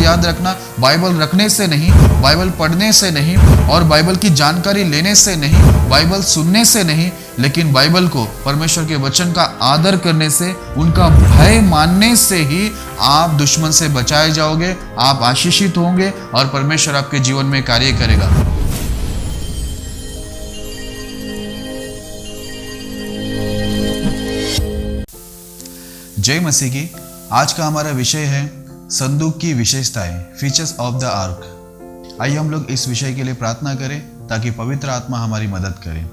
याद रखना, बाइबल रखने से नहीं, बाइबल पढ़ने से नहीं, और बाइबल की जानकारी लेने से नहीं, बाइबल सुनने से नहीं, लेकिन बाइबल को, परमेश्वर के वचन का आदर करने से, उनका भय मानने से ही आप दुश्मन से बचाए जाओगे, आप आशीषित होंगे और परमेश्वर आपके जीवन में कार्य करेगा। जय मसीह की। आज का हमारा विषय है संदूक की विशेषताएं, फीचर्स ऑफ द आर्क। आइए हम लोग इस विषय के लिए प्रार्थना करें ताकि पवित्र आत्मा हमारी मदद करे।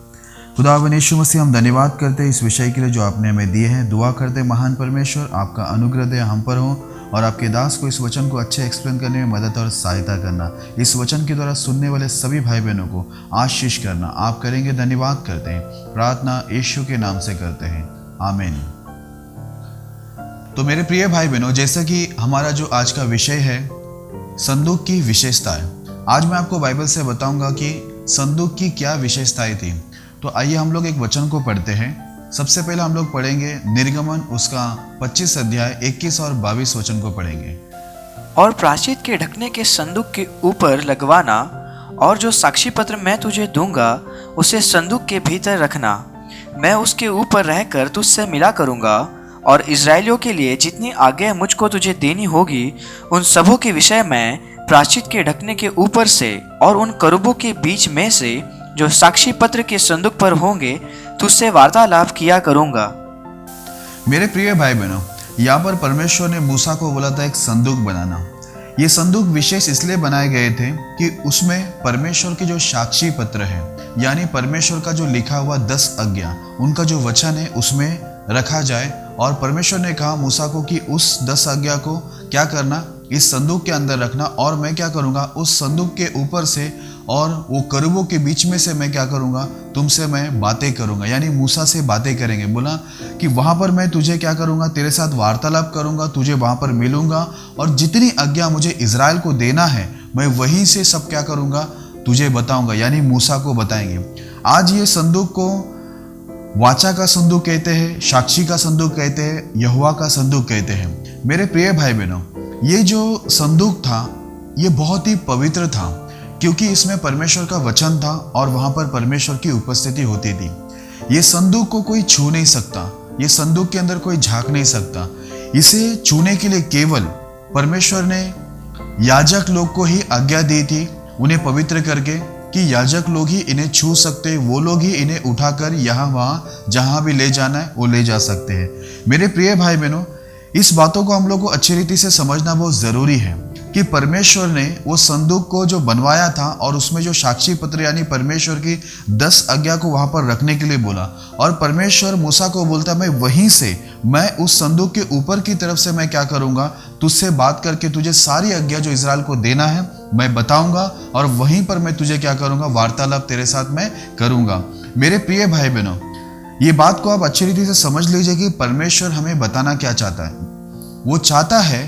खुदावंद यीशु मसीह, हम धन्यवाद करते हैं इस विषय के लिए जो आपने हमें दिए हैं। दुआ करते हैं महान परमेश्वर, आपका अनुग्रह दे हम पर हो और आपके दास को इस वचन को अच्छे एक्सप्लेन करने में मदद और सहायता करना। इस वचन के द्वारा सुनने वाले सभी भाई बहनों को आशीष करना आप करेंगे। धन्यवाद करते हैं, प्रार्थना यीशु के नाम से करते हैं, आमीन। तो मेरे प्रिय भाई बहनों, जैसा कि हमारा जो आज का विषय है संदूक की विशेषताएं, आज मैं आपको बाइबल से बताऊंगा कि संदूक की क्या विशेषताएं थी। तो आइए हम लोग एक वचन को पढ़ते हैं। सबसे पहले हम लोग पढ़ेंगे निर्गमन उसका 25 अध्याय 21 और 22 वचन को पढ़ेंगे। और प्रायश्चित के ढकने के संदूक के ऊपर लगवाना, और जो साक्षी पत्र मैं तुझे दूंगा उसे संदूक के भीतर रखना। मैं उसके ऊपर रहकर तुझसे मिला करूंगा, और इजराइलियों के लिए जितनी आज्ञा मुझको तुझे देनी होगी उन सबों के विषय में प्रायश्चित के ढकने के ऊपर से और उन करूबों के बीच में से जो साक्षी पत्र के संदूक पर होंगे तुझसे वार्तालाप किया करूंगा। मेरे प्रिय भाई बहनों, यहाँ पर परमेश्वर ने मूसा को बोला था एक संदूक बनाना। ये संदूक विशेष इसलिए बनाए गए थे कि उसमें परमेश्वर के जो साक्षी पत्र है, यानी परमेश्वर का जो लिखा हुआ 10 आज्ञा, उनका जो वचन है उसमें रखा जाए। और परमेश्वर ने कहा मूसा को कि उस 10 आज्ञा को क्या करना, इस संदूक के अंदर रखना, और मैं क्या करूँगा उस संदूक के ऊपर से और वो करूबों के बीच में से मैं क्या करूँगा, तुमसे मैं बातें करूँगा, यानी मूसा से बातें करेंगे। बोला कि वहाँ पर मैं तुझे क्या करूँगा, तेरे साथ वार्तालाप करूँगा, तुझे वहाँ पर मिलूँगा, और जितनी आज्ञा मुझे इजराइल को देना है मैं वहीं से सब क्या करूँगा तुझे बताऊँगा, यानी मूसा को बताएंगे। आज ये संदूक को वाचा का संदूक कहते हैं, साक्षी का संदूक कहते हैं, यहोवा का संदूक कहते हैं। मेरे प्रिय भाई बहनों, ये जो संदूक था ये बहुत ही पवित्र था, क्योंकि इसमें परमेश्वर का वचन था और वहां पर परमेश्वर की उपस्थिति होती थी। ये संदूक को कोई छू नहीं सकता, ये संदूक के अंदर कोई झांक नहीं सकता। इसे छूने के लिए केवल परमेश्वर ने याजक लोग को ही आज्ञा दी थी, उन्हें पवित्र करके, कि याजक लोग ही इन्हें छू सकते हैं, वो लोग ही इन्हें उठाकर यहाँ वहाँ जहाँ भी ले जाना है वो ले जा सकते हैं। मेरे प्रिय भाई बहनों, इस बातों को हम लोग को अच्छी रीति से समझना बहुत ज़रूरी है कि परमेश्वर ने वो संदूक को जो बनवाया था और उसमें जो साक्षी पत्र यानी परमेश्वर की 10 आज्ञा को वहाँ पर रखने के लिए बोला, और परमेश्वर मूसा को बोलता मैं वहीं से, मैं उस संदूक के ऊपर की तरफ से मैं क्या करूँगा, तुझसे बात करके तुझे सारी आज्ञा जो इजराइल को देना है मैं बताऊँगा, और वहीं पर मैं तुझे क्या करूँगा, वार्तालाप तेरे साथ मैं करूँगा। मेरे प्रिय भाई बहनों, ये बात को आप अच्छी रीति से समझ लीजिए कि परमेश्वर हमें बताना क्या चाहता है। वो चाहता है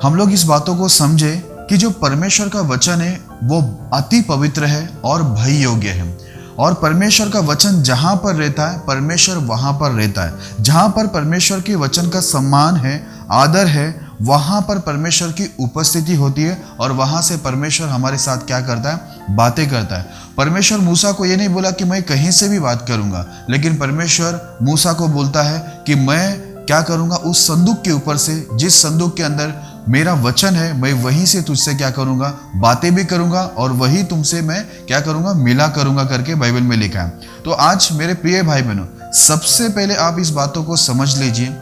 हम लोग इस बातों को समझे कि जो परमेश्वर का वचन है वो अति पवित्र है और भय योग्य है, और परमेश्वर का वचन जहाँ पर रहता है परमेश्वर वहाँ पर रहता है। जहाँ पर परमेश्वर के वचन का सम्मान है, आदर है, वहाँ पर परमेश्वर की उपस्थिति होती है, और वहाँ से परमेश्वर हमारे साथ क्या करता है, बातें करता है। परमेश्वर मूसा को ये नहीं बोला कि मैं कहीं से भी बात करूँगा, लेकिन परमेश्वर मूसा को बोलता है कि मैं क्या करूँगा, उस संदूक के ऊपर से, जिस संदूक के अंदर मेरा वचन है, मैं वहीं से तुझसे क्या करूँगा, बातें भी करूँगा, और वही तुमसे मैं क्या करूँगा, मिला करूँगा करके बाइबल में लिखा है। तो आज मेरे प्रिय भाई बहनों, सबसे पहले आप इस बातों को समझ लीजिए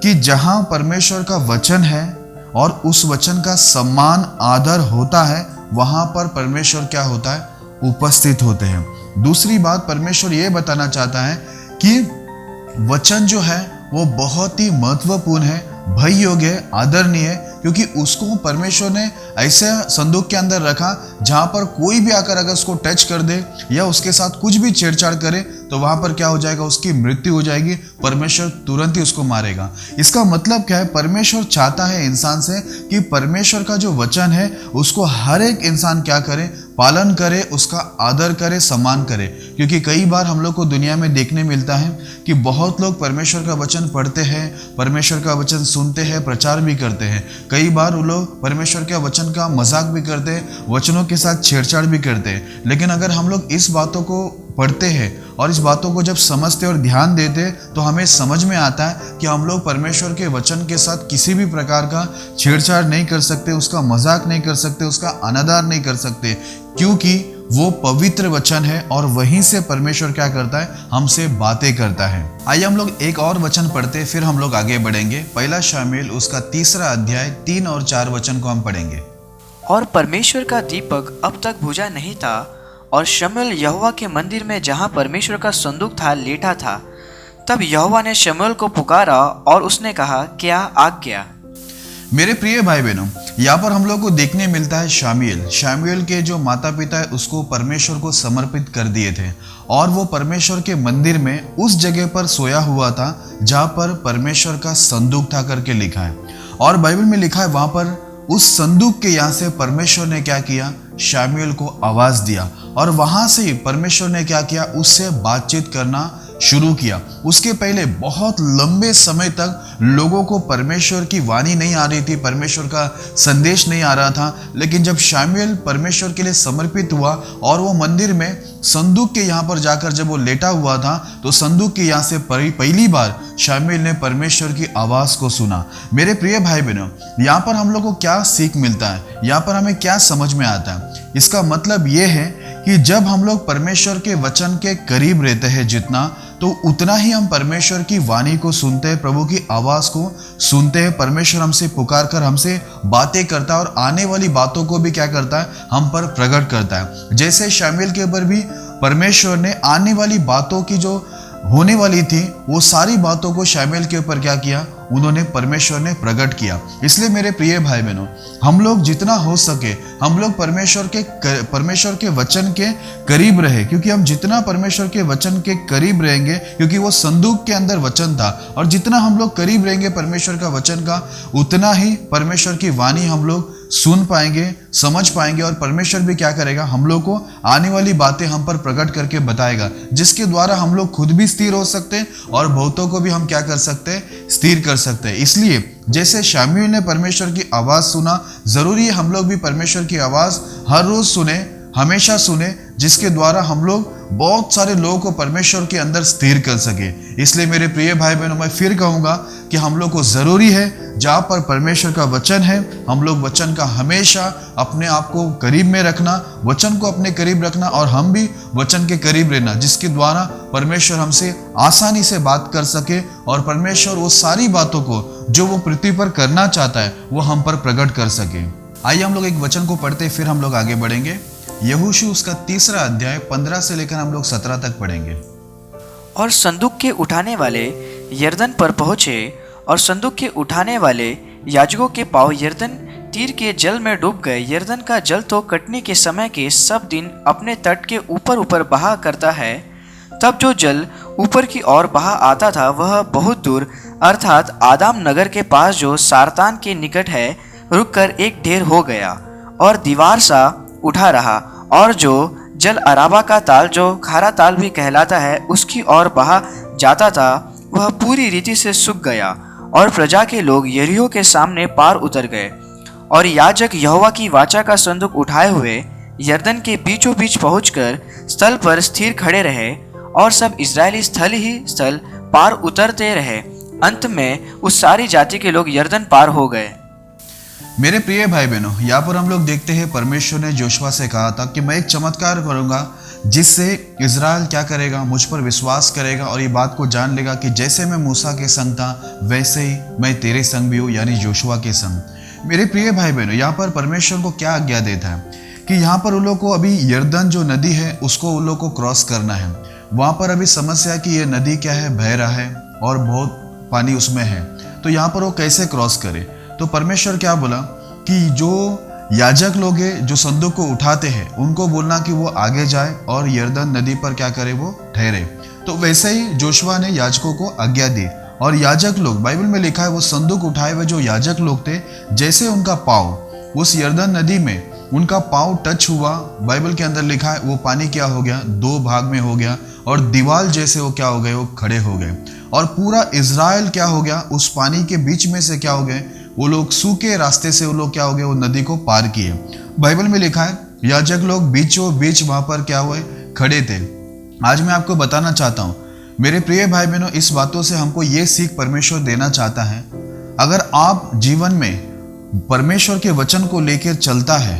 कि जहाँ परमेश्वर का वचन है और उस वचन का सम्मान आदर होता है, वहाँ पर परमेश्वर क्या होता है, उपस्थित होते हैं। दूसरी बात, परमेश्वर ये बताना चाहता है कि वचन जो है वो बहुत ही महत्वपूर्ण है, भय योग्य है, आदरणीय है, क्योंकि उसको परमेश्वर ने ऐसे संदूक के अंदर रखा जहाँ पर कोई भी आकर अगर उसको टच कर दे या उसके साथ कुछ भी छेड़छाड़ करे तो वहां पर क्या हो जाएगा, उसकी मृत्यु हो जाएगी, परमेश्वर तुरंत ही उसको मारेगा। इसका मतलब क्या है, परमेश्वर चाहता है इंसान से कि परमेश्वर का जो वचन है उसको हर एक इंसान क्या करे, पालन करे, उसका आदर करे, सम्मान करे। क्योंकि कई बार हम लोग को दुनिया में देखने मिलता है कि बहुत लोग परमेश्वर का वचन पढ़ते हैं, परमेश्वर का वचन सुनते हैं, प्रचार भी करते हैं। कई बार वो लोग परमेश्वर के वचन का मजाक भी करते हैं, वचनों के साथ छेड़छाड़ भी करते हैं। लेकिन अगर हम लोग इस बातों को पढ़ते हैं और इस बातों को जब समझते और ध्यान देते तो हमें समझ में आता है कि हम लोग परमेश्वर के वचन के साथ किसी भी प्रकार का छेड़छाड़ नहीं कर सकते, उसका मजाक नहीं कर सकते, उसका अनादर नहीं कर सकते, क्योंकि वो पवित्र वचन है और वहीं से परमेश्वर क्या करता है, हमसे बातें करता है। आइए हम लोग एक और वचन पढ़ते, फिर हम लोग आगे बढ़ेंगे। पहला शामुएल उसका 3 अध्याय 3 और 4 वचन को हम पढ़ेंगे। और परमेश्वर का दीपक अब तक बुझा नहीं था, और शमूएल यहोवा के मंदिर में जहाँ परमेश्वर का संदूक था लेटा था। तब यहोवा ने शमूएल को पुकारा और उसने कहा, क्या आज्ञा? मेरे प्रिय भाई बहनों, यहाँ पर हम लोग को देखने मिलता है शामुएल के जो माता पिता है उसको परमेश्वर को समर्पित कर दिए थे, और वो परमेश्वर के मंदिर में उस जगह पर सोया हुआ था जहाँ पर परमेश्वर का संदूक था करके लिखा है। और बाइबल में लिखा है वहाँ पर उस संदूक के यहाँ से परमेश्वर ने क्या किया, शामुएल को आवाज दिया, और वहां से ही परमेश्वर ने क्या किया, उससे बातचीत करना शुरू किया। उसके पहले बहुत लंबे समय तक लोगों को परमेश्वर की वाणी नहीं आ रही थी, परमेश्वर का संदेश नहीं आ रहा था। लेकिन जब शामुएल परमेश्वर के लिए समर्पित हुआ और वो मंदिर में संदूक के यहाँ पर जाकर जब वो लेटा हुआ था, तो संदूक के यहाँ से पहली बार शामुएल ने परमेश्वर की आवाज को सुना। मेरे प्रिय भाई बहनों, यहाँ पर हम लोग को क्या सीख मिलता है, यहाँ पर हमें क्या समझ में आता है? इसका मतलब ये है कि जब हम लोग परमेश्वर के वचन के करीब रहते हैं जितना, तो उतना ही हम परमेश्वर की वाणी को सुनते हैं, प्रभु की आवाज को सुनते हैं। परमेश्वर हमसे पुकार कर हमसे बातें करता है और आने वाली बातों को भी क्या करता है, हम पर प्रकट करता है। जैसे शामुएल के ऊपर भी परमेश्वर ने आने वाली बातों की जो होने वाली थी, वो सारी बातों को शामुएल के ऊपर क्या किया, उन्होंने परमेश्वर ने प्रकट किया। इसलिए मेरे प्रिय भाई बहनों, हम लोग जितना हो सके हम लोग परमेश्वर के वचन के करीब रहे, क्योंकि हम जितना परमेश्वर के वचन के करीब रहेंगे, क्योंकि वो संदूक के अंदर वचन था, और जितना हम लोग करीब रहेंगे परमेश्वर का वचन का, उतना ही परमेश्वर की वाणी हम लोग सुन पाएंगे, समझ पाएंगे, और परमेश्वर भी क्या करेगा, हम लोग को आने वाली बातें हम पर प्रकट करके बताएगा, जिसके द्वारा हम लोग खुद भी स्थिर हो सकते हैं और बहुतों को भी हम क्या कर सकते हैं, स्थिर कर सकते हैं। इसलिए जैसे शामुएल ने परमेश्वर की आवाज सुना, जरूरी है हम लोग भी परमेश्वर की आवाज हर रोज सुने, हमेशा सुने, जिसके द्वारा हम लोग बहुत सारे लोगों को परमेश्वर के अंदर स्थिर कर सके। इसलिए मेरे प्रिय भाई बहनों, मैं फिर कहूंगा कि हम लोग को जरूरी है जहाँ पर परमेश्वर का वचन है, हम लोग वचन का हमेशा अपने आप को करीब में रखना, वचन को अपने करीब रखना, और हम भी वचन के करीब रहना, जिसके द्वारा परमेश्वर हमसे आसानी से बात कर सके, और परमेश्वर वो सारी बातों को जो वो पृथ्वी पर करना चाहता है वो हम पर प्रकट कर सके। आइए हम लोग एक वचन को पढ़ते, फिर हम लोग आगे बढ़ेंगे। यहोशू उसका 3 अध्याय 15 से लेकर हम लोग 17 तक पढ़ेंगे। और संदूक के उठाने वाले यरदन पर पहुंचे, और संदूक के उठाने वाले याजकों के पांव यरदन तीर के जल में डूब गए। यरदन का जल तो कटनी के समय के सब दिन अपने तट के ऊपर ऊपर बहा करता है। तब जो जल ऊपर की ओर बहा आता था वह बहुत दूर, अर्थात आदाम नगर के पास जो सारतान के निकट है, रुककर एक ढेर हो गया और दीवार सा उठा रहा, और जो जल अराबा का ताल, जो खारा ताल भी कहलाता है, उसकी ओर बहा जाता था, वह पूरी रीति से सूख गया। और प्रजा के लोग यरीहो के सामने पार उतर गए। और याजक यहोवा की वाचा का संदूक उठाए हुए यरदन के बीचों बीच पहुंचकर स्थल पर स्थिर खड़े रहे, और सब इस्राएली स्थल ही स्थल पार उतरते रहे। अंत में उस सारी जाति के लोग यरदन पार हो गए। मेरे प्रिय भाई बहनों, यहाँ पर हम लोग देखते हैं परमेश्वर ने जोशुआ से कहा था कि मैं एक चमत्कार करूंगा जिससे इजराइल क्या करेगा, मुझ पर विश्वास करेगा और ये बात को जान लेगा कि जैसे मैं मूसा के संग था वैसे ही मैं तेरे संग भी हूँ, यानी जोशुआ के संग। मेरे प्रिय भाई बहनों, यहाँ पर परमेश्वर को क्या आज्ञा देता है कि यहाँ पर उन लोग को अभी यरदन जो नदी है उसको उन लोग को क्रॉस करना है। वहाँ पर अभी समस्या है कि ये नदी क्या है, बह रहा है और बहुत पानी उसमें है, तो यहाँ पर वो कैसे क्रॉस करे। तो परमेश्वर क्या बोला कि जो याजक लोग हैं जो संदूक को उठाते हैं उनको बोलना कि वो आगे जाए और यरदन नदी पर क्या करे, वो ठहरे। तो वैसे ही जोशुआ ने याजकों को आज्ञा दी और याजक लोग, बाइबल में लिखा है, वो संदूक उठाए हुए जो याजक लोग थे, जैसे उनका पाँव उस यरदन नदी में उनका पाँव टच हुआ, बाइबल के अंदर लिखा है वो पानी क्या हो गया, 2 भाग में हो गया और दीवार जैसे वो क्या हो गए, वो खड़े हो गए और पूरा इज़राइल क्या हो गया, उस पानी के बीच में से क्या हो गए, वो लोग सूखे रास्ते से वो लोग क्या हो गए, वो नदी को पार किए। बाइबल में लिखा है याजक लोग बीचों बीच वहां पर क्या हुए, खड़े थे। आज मैं आपको बताना चाहता हूँ मेरे प्रिय भाई बहनों, इस बातों से हमको ये सीख परमेश्वर देना चाहता है, अगर आप जीवन में परमेश्वर के वचन को लेकर चलता है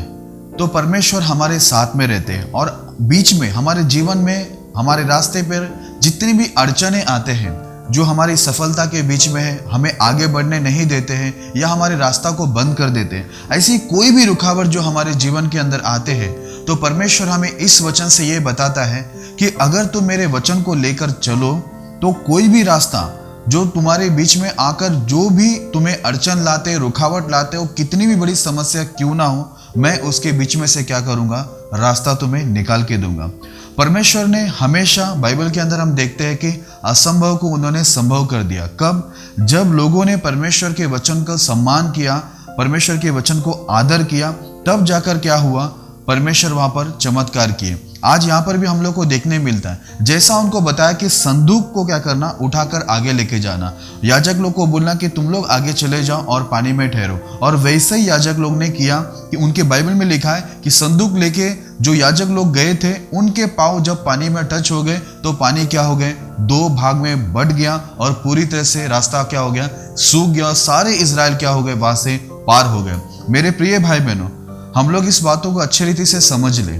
तो परमेश्वर हमारे साथ में रहते हैं और बीच में हमारे जीवन में हमारे रास्ते पर जितनी भी अड़चने आते हैं जो हमारी सफलता के बीच में है, हमें आगे बढ़ने नहीं देते हैं या हमारे रास्ता को बंद कर देते हैं, ऐसी कोई भी रुकावट जो हमारे जीवन के अंदर आते हैं, तो परमेश्वर हमें इस वचन से ये बताता है कि अगर तुम मेरे वचन को लेकर चलो तो कोई भी रास्ता जो तुम्हारे बीच में आकर जो भी तुम्हें अड़चन लाते, रुकावट लाते हो, कितनी भी बड़ी समस्या क्यों ना हो, मैं उसके बीच में से क्या करूंगा, रास्ता तुम्हें निकाल के दूंगा। परमेश्वर ने हमेशा, बाइबल के अंदर हम देखते हैं कि असंभव को उन्होंने संभव कर दिया। कब? जब लोगों ने परमेश्वर के वचन का सम्मान किया, परमेश्वर के वचन को आदर किया, तब जाकर क्या हुआ, परमेश्वर वहां पर चमत्कार किए। आज यहाँ पर भी हम लोग को देखने मिलता है, जैसा उनको बताया कि संदूक को क्या करना, उठाकर आगे लेके जाना, याजक लोग को बोलना कि तुम लोग आगे चले जाओ और पानी में ठहरो, और वैसे ही याजक लोग ने किया कि उनके बाइबल में लिखा है कि संदूक लेके जो याजक लोग गए थे, उनके पाँव जब पानी में टच हो गए तो पानी क्या हो गए, 2 भाग में बट गया और पूरी तरह से रास्ता क्या हो गया, सूख गया, सारे इज़राइल क्या हो गए, वहां से पार हो गए। मेरे प्रिय भाई बहनों, हम लोग इस बातों को अच्छी रीति से समझ लें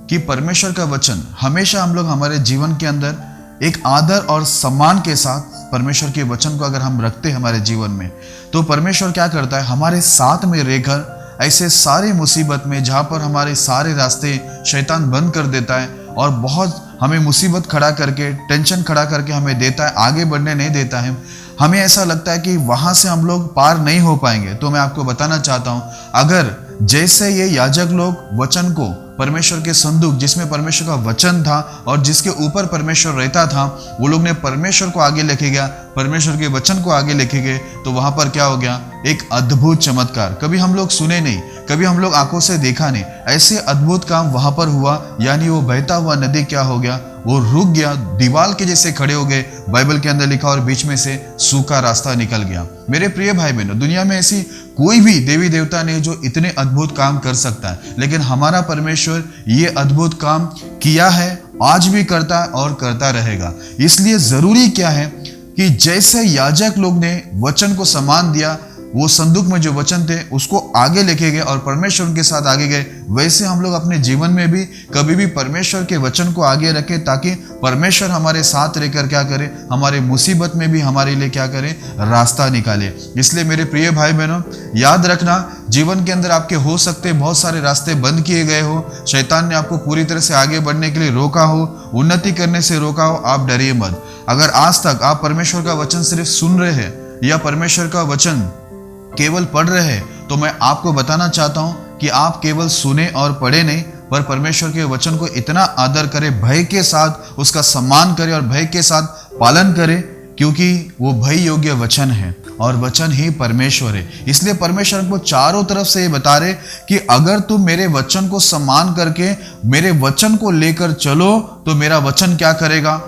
कि परमेश्वर का वचन हमेशा हम लोग हमारे जीवन के अंदर एक आदर और सम्मान के साथ परमेश्वर के वचन को अगर हम रखते हैं हमारे जीवन में, तो परमेश्वर क्या करता है, हमारे साथ में रहकर ऐसे सारे मुसीबत में, जहाँ पर हमारे सारे रास्ते शैतान बंद कर देता है और बहुत हमें मुसीबत खड़ा करके, टेंशन खड़ा करके हमें देता है, आगे बढ़ने नहीं देता है, हमें ऐसा लगता है कि वहाँ से हम लोग पार नहीं हो पाएंगे, तो मैं आपको बताना चाहता हूँ, अगर जैसे ये याजक लोग वचन को, परमेश्वर के संदूक जिसमें परमेश्वर का वचन था और जिसके ऊपर परमेश्वर रहता था, वो लोग ने परमेश्वर को आगे लेके गया, परमेश्वर के वचन को आगे लेके गए, तो वहां पर क्या हो गया, एक अद्भुत चमत्कार। कभी हम लोग सुने नहीं, कभी हम लोग आंखों से देखा नहीं, ऐसे अद्भुत काम वहां पर हुआ। यानी वो बहता हुआ नदी क्या हो गया, वो रुक गया, दीवार के जैसे खड़े हो गए, बाइबल के अंदर लिखा, और बीच में से सूखा रास्ता निकल गया। मेरे प्रिय भाई बहनों, दुनिया में ऐसी कोई भी देवी देवता नहीं जो इतने अद्भुत काम कर सकता है, लेकिन हमारा परमेश्वर ये अद्भुत काम किया है, आज भी करता है और करता रहेगा। इसलिए जरूरी क्या है कि जैसे याजक लोग ने वचन को सम्मान दिया, वो संदूक में जो वचन थे उसको आगे लेके गए और परमेश्वर उनके साथ आगे गए, वैसे हम लोग अपने जीवन में भी कभी भी परमेश्वर के वचन को आगे रखें, ताकि परमेश्वर हमारे साथ रहकर क्या करे, हमारे मुसीबत में भी हमारे लिए क्या करे, रास्ता निकाले। इसलिए मेरे प्रिय भाई बहनों, याद रखना, जीवन के अंदर आपके हो सकते बहुत सारे रास्ते बंद किए गए हो, शैतान ने आपको पूरी तरह से आगे बढ़ने के लिए रोका हो, उन्नति करने से रोका हो, आप डरिए मत। अगर आज तक आप परमेश्वर का वचन सिर्फ सुन रहे हैं या परमेश्वर का वचन केवल पढ़ रहे हैं, तो मैं आपको बताना चाहता हूं कि आप केवल सुने और पढ़े नहीं, पर परमेश्वर के वचन को इतना आदर करें, भय के साथ उसका सम्मान करें और भय के साथ पालन करें, क्योंकि वो भय योग्य वचन है और वचन ही परमेश्वर है। इसलिए परमेश्वर को चारों तरफ से ये बता रहे कि अगर तुम मेरे वचन को सम्मान करके मेरे वचन को लेकर चलो, तो मेरा वचन क्या करेगा,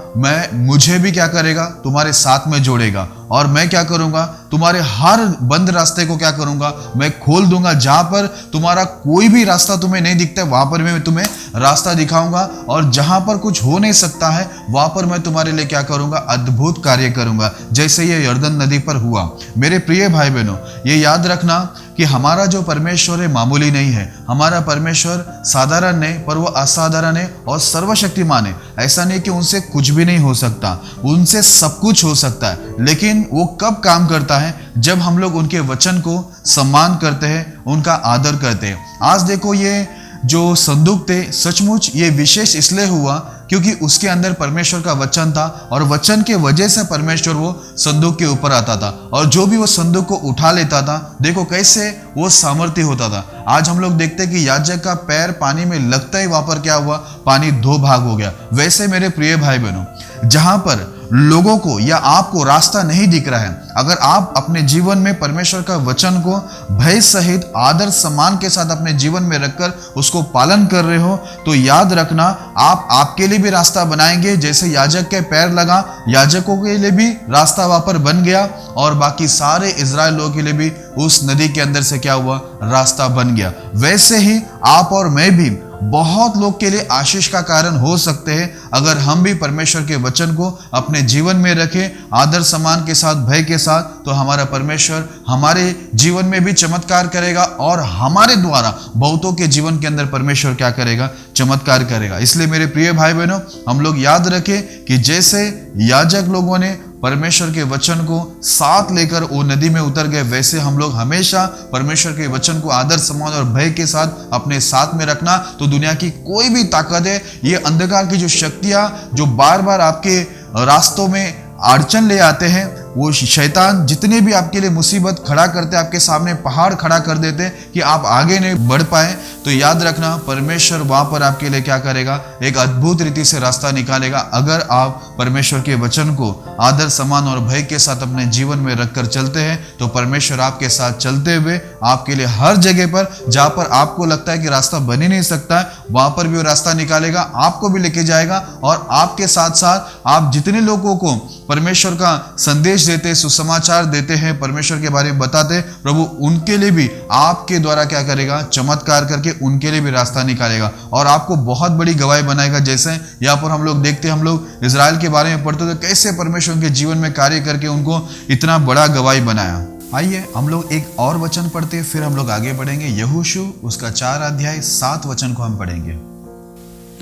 मुझे भी क्या करेगा, तुम्हारे साथ में जोड़ेगा, और मैं क्या करूंगा, तुम्हारे हर बंद रास्ते को क्या करूंगा, मैं खोल दूंगा। जहां पर तुम्हारा कोई भी रास्ता तुम्हें नहीं दिखता है, वहां पर मैं तुम्हें रास्ता दिखाऊंगा, और जहां पर कुछ हो नहीं सकता है, वहां पर मैं तुम्हारे लिए क्या करूंगा, अद्भुत कार्य करूंगा, जैसे ये यरदन नदी पर हुआ। मेरे प्रिय भाई बहनों, ये याद रखना कि हमारा जो परमेश्वर है मामूली नहीं है, हमारा परमेश्वर साधारण नहीं, पर वो असाधारण है और सर्वशक्तिमान है। ऐसा नहीं कि उनसे कुछ भी नहीं हो सकता, उनसे सब कुछ हो सकता है, लेकिन वो कब काम करता है, जब हम लोग उनके वचन को सम्मान करते हैं, उनका आदर करते हैं। आज देखो, ये जो संदूक थे, सचमुच ये विशेष इसलिए हुआ क्योंकि उसके अंदर परमेश्वर का वचन था और वचन के वजह से परमेश्वर वो संदूक के ऊपर आता था और जो भी वो संदूक को उठा लेता था, देखो कैसे वो सामर्थ्य होता था। आज हम लोग देखते हैं कि याजक का पैर पानी में लगता ही वहां पर क्या हुआ, पानी 2 भाग हो गया। वैसे मेरे प्रिय भाई बहनों, जहां पर लोगों को या आपको रास्ता नहीं दिख रहा है, अगर आप अपने जीवन में परमेश्वर का वचन को भय सहित आदर सम्मान के साथ अपने जीवन में रखकर उसको पालन कर रहे हो, तो याद रखना आप आपके लिए भी रास्ता बनाएंगे। जैसे याजक के पैर लगा, याजकों के लिए भी रास्ता वहां पर बन गया और बाकी सारे इजराइल लोगों के लिए भी उस नदी के अंदर से क्या हुआ, रास्ता बन गया। वैसे ही आप और मैं भी बहुत लोग के लिए आशीष का कारण हो सकते हैं अगर हम भी परमेश्वर के वचन को अपने जीवन में रखें आदर सम्मान के साथ, भय के साथ, तो हमारा परमेश्वर हमारे जीवन में भी चमत्कार करेगा और हमारे द्वारा बहुतों के जीवन के अंदर परमेश्वर क्या करेगा, चमत्कार करेगा। इसलिए मेरे प्रिय भाई बहनों, हम लोग याद रखें कि जैसे याजक लोगों ने परमेश्वर के वचन को साथ लेकर वो नदी में उतर गए, वैसे हम लोग हमेशा परमेश्वर के वचन को आदर सम्मान और भय के साथ अपने साथ में रखना। तो दुनिया की कोई भी ताकत है, ये अंधकार की जो शक्तियां जो बार बार आपके रास्तों में अड़चन ले आते हैं, वो शैतान जितने भी आपके लिए मुसीबत खड़ा करते हैं, आपके सामने पहाड़ खड़ा कर देते हैं कि आप आगे नहीं बढ़ पाए, तो याद रखना परमेश्वर वहां पर आपके लिए क्या करेगा, एक अद्भुत रीति से रास्ता निकालेगा। अगर आप परमेश्वर के वचन को आदर सम्मान और भय के साथ अपने जीवन में रखकर चलते हैं, तो परमेश्वर आपके साथ चलते हुए आपके लिए हर जगह पर जहां पर आपको लगता है कि रास्ता बन ही नहीं सकता है, वहां पर भी वो रास्ता निकालेगा, आपको भी लेके जाएगा और आपके साथ साथ आप जितने लोगों को परमेश्वर का संदेश देते, सुसमाचार देते हैं, परमेश्वर के बारे में बताते, प्रभु उनके लिए भी आपके द्वारा क्या करेगा, चमत्कार करके उनके लिए भी रास्ता निकालेगा और आपको बहुत बड़ी गवाही बनाएगा। जैसे यहाँ पर हम लोग देखते हैं, हम लोग इजराइल के बारे में पढ़ते तो कैसे परमेश्वर उनके जीवन में कार्य करके उनको इतना बड़ा गवाही बनाया। आइए हम लोग एक और वचन पढ़ते हैं, फिर हम लोग आगे बढ़ेंगे। यहोशू उसका 4 अध्याय 7 वचन को हम पढ़ेंगे।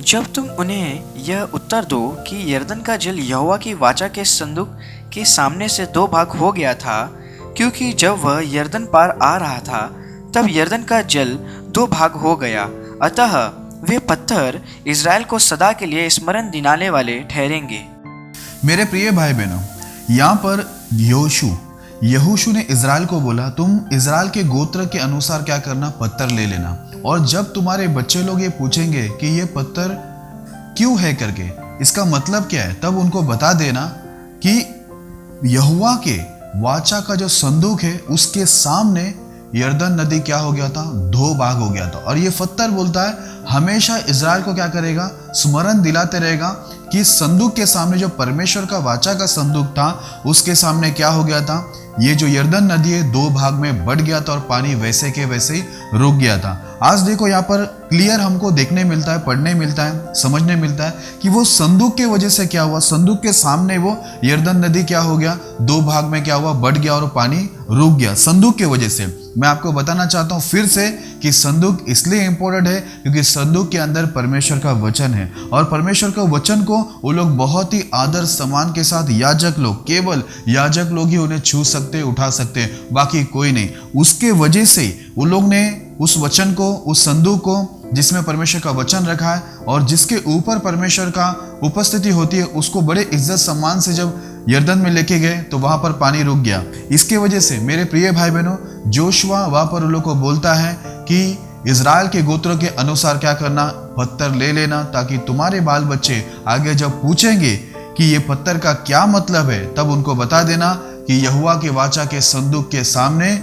जब तुम उन्हें यह उत्तर दो कि यरदन का जल यहोवा की वाचा के संदूक के सामने से 2 भाग हो गया था, क्योंकि जब वह यरदन पार आ रहा था तब यरदन का जल 2 भाग हो गया, अतः वे पत्थर इज़राइल को सदा के लिए स्मरण दिलाने वाले ठहरेंगे। मेरे प्रिय भाई बहनों, यहाँ पर यहोशू ने इज़राइल को बोला, तुम इज़राइल के गोत्र के अनुसार क्या करना, पत्थर ले लेना, और जब तुम्हारे बच्चे लोग ये पूछेंगे कि ये पत्थर क्यों है करके, इसका मतलब क्या है, तब उनको बता देना कि यहोवा के वाचा का जो संदूक है उसके सामने यरदन नदी क्या हो गया था, 2 भाग हो गया था। और ये पत्थर बोलता है हमेशा इज़राइल को क्या करेगा, स्मरण दिलाते रहेगा कि संदूक के सामने जो परमेश्वर का वाचा का संदूक था उसके सामने क्या हो गया था, ये जो यरदन नदी है 2 भाग में बढ़ गया था और पानी वैसे के वैसे ही रुक गया था। आज देखो यहाँ पर क्लियर हमको देखने मिलता है, पढ़ने मिलता है, समझने मिलता है कि वो संदूक के वजह से क्या हुआ, संदूक के सामने वो यरदन नदी क्या हो गया, 2 भाग में क्या हुआ, बढ़ गया और पानी रुक गया संदूक के वजह से। मैं आपको बताना चाहता हूँ फिर से कि संदूक इसलिए इंपॉर्टेंट है क्योंकि संदूक के अंदर परमेश्वर का वचन है और परमेश्वर का वचन को वो लोग बहुत ही आदर सम्मान के साथ, याजक लोग, केवल याजक लोग ही उन्हें छू सकते, उठा सकते, बाकी कोई नहीं। उसके वजह से वो लोग ने उस वचन को, उस संदूक को जिसमें परमेश्वर का वचन रखा है और जिसके ऊपर परमेश्वर का उपस्थिति होती है, उसको बड़े इज्जत सम्मान से जब यरदन में लेके गए तो वहां पर पानी रुक गया। इसके वजह से मेरे प्रिय भाई बहनों, जोशुआ वहां पर उन लोग को बोलता है कि इज़राइल के गोत्रों के अनुसार क्या करना, पत्थर ले लेना, ताकि तुम्हारे बाल बच्चे आगे जब पूछेंगे कि ये पत्थर का क्या मतलब है, तब उनको बता देना कि यहोवा के वाचा के संदूक के सामने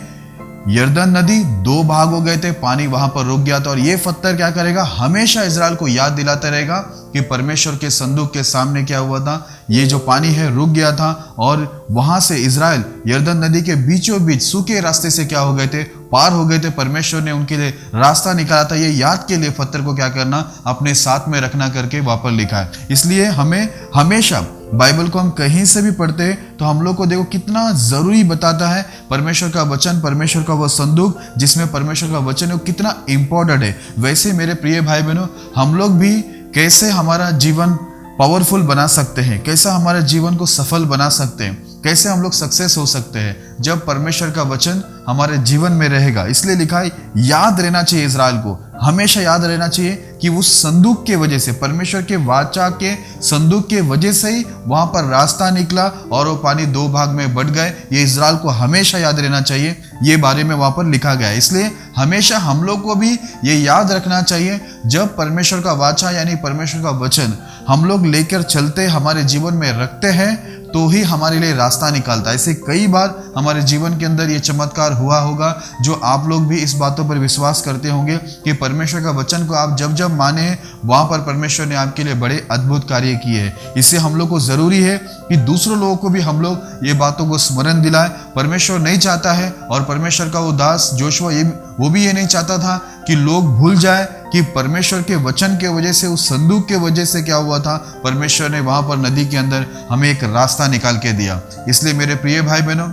यरदन नदी 2 भाग हो गए थे, पानी वहां पर रुक गया था। और ये पत्थर क्या करेगा, हमेशा इज़राइल को याद दिलाता रहेगा कि परमेश्वर के संदूक के सामने क्या हुआ था, ये जो पानी है रुक गया था और वहां से इज़राइल यरदन नदी के बीचों बीच सूखे रास्ते से क्या हो गए थे, पार हो गए थे। परमेश्वर ने उनके लिए रास्ता निकाला था। ये याद के लिए पत्थर को क्या करना, अपने साथ में रखना करके वहां पर लिखा है। इसलिए हमें हमेशा बाइबल को हम कहीं से भी पढ़ते हैं तो हम लोग को देखो कितना जरूरी बताता है परमेश्वर का वचन, परमेश्वर का वो संदूक जिसमें परमेश्वर का वचन है, वो कितना इंपॉर्टेंट है। वैसे मेरे प्रिय भाई बहनों, हम लोग भी कैसे हमारा जीवन पावरफुल बना सकते हैं, कैसे हमारे जीवन को सफल बना सकते हैं, कैसे हम लोग सक्सेस हो सकते हैं जब परमेश्वर का वचन हमारे जीवन में रहेगा। इसलिए लिखा है, याद रहना चाहिए इज़राइल को, हमेशा याद रहना चाहिए कि उस संदूक के वजह से, परमेश्वर के वाचा के संदूक के वजह से ही वहां पर रास्ता निकला और वो पानी दो भाग में बट गए। ये इज़राइल को हमेशा याद रहना चाहिए, ये बारे में वहां पर लिखा गया है। इसलिए हमेशा हम लोग को भी ये याद रखना चाहिए, जब परमेश्वर का वाचा यानी परमेश्वर का वचन हम लोग लेकर चलते, हमारे जीवन में रखते हैं, तो ही हमारे लिए रास्ता निकालता है। ऐसे कई बार हमारे जीवन के अंदर ये चमत्कार हुआ होगा, जो आप लोग भी इस बातों पर विश्वास करते होंगे कि परमेश्वर का वचन को आप जब जब माने, वहां पर परमेश्वर ने आपके लिए बड़े अद्भुत कार्य किए हैं। इससे हम लोग को जरूरी है कि दूसरों लोगों को भी हम लोग ये बातों को स्मरण दिलाएं। परमेश्वर नहीं चाहता है, और परमेश्वर का वो दास जोशुआ वो भी ये नहीं चाहता था कि लोग भूल जाए कि परमेश्वर के वचन के वजह से, उस संदूक के वजह से क्या हुआ था, परमेश्वर ने वहां पर नदी के अंदर हमें एक रास्ता निकाल के दिया। इसलिए मेरे प्रिय भाई बहनों,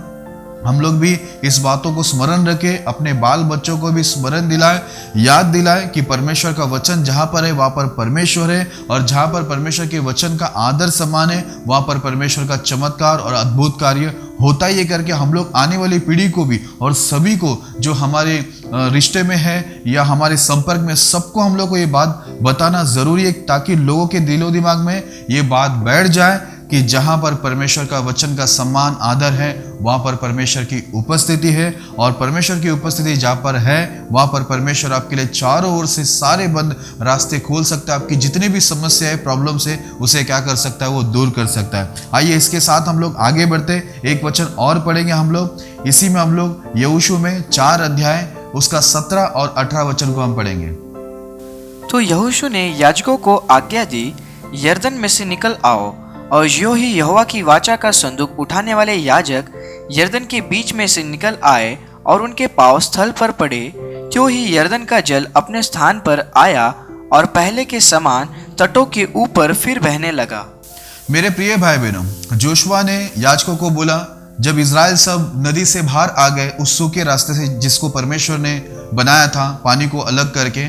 हम लोग भी इस बातों को स्मरण रखें, अपने बाल बच्चों को भी स्मरण दिलाएं, याद दिलाएं कि परमेश्वर का वचन जहां पर है वहां पर परमेश्वर है, और जहां पर परमेश्वर के वचन का आदर सम्मान है वहां पर परमेश्वर का चमत्कार और अद्भुत कार्य होता ही। ये करके हम लोग आने वाली पीढ़ी को भी और सभी को जो हमारे रिश्ते में है या हमारे संपर्क में, सबको हम लोग को ये बात बताना जरूरी है, ताकि लोगों के दिलो दिमाग में ये बात बैठ जाए कि जहां पर परमेश्वर का वचन का सम्मान आदर है वहां पर परमेश्वर की उपस्थिति है, और परमेश्वर की उपस्थिति जहां पर है वहां पर परमेश्वर आपके लिए चारों ओर से सारे बंद रास्ते खोल सकता है। आपकी जितनी भी समस्या है, प्रॉब्लम से, उसे क्या कर सकता है, वो दूर कर सकता है। आइए इसके साथ हम लोग आगे बढ़ते, एक वचन और पढ़ेंगे हम लोग। इसी में हम लोग यहोशू में 4 अध्याय उसका 17 और 18 वचन को हम पढ़ेंगे। तो यहोशू ने याजकों को आज्ञा दी, यरदन में से निकल आओ, और यों ही यहोवा की वाचा का संदूक उठाने वाले याजक यरदन के बीच में से निकल आए और उनके पांव स्थल पर पड़े। त्यों ही यरदन का जल अपने स्थान पर आया और पहले के समान तटों के ऊपर फिर बहने लगा। मेरे प्रिय भाई बहनों, जोशुआ ने याजकों को बोला, जब इज़राइल सब नदी से बाहर आ गए, उस सूखे रास्ते से जिसको परमेश्वर ने बनाया था पानी को अलग करके,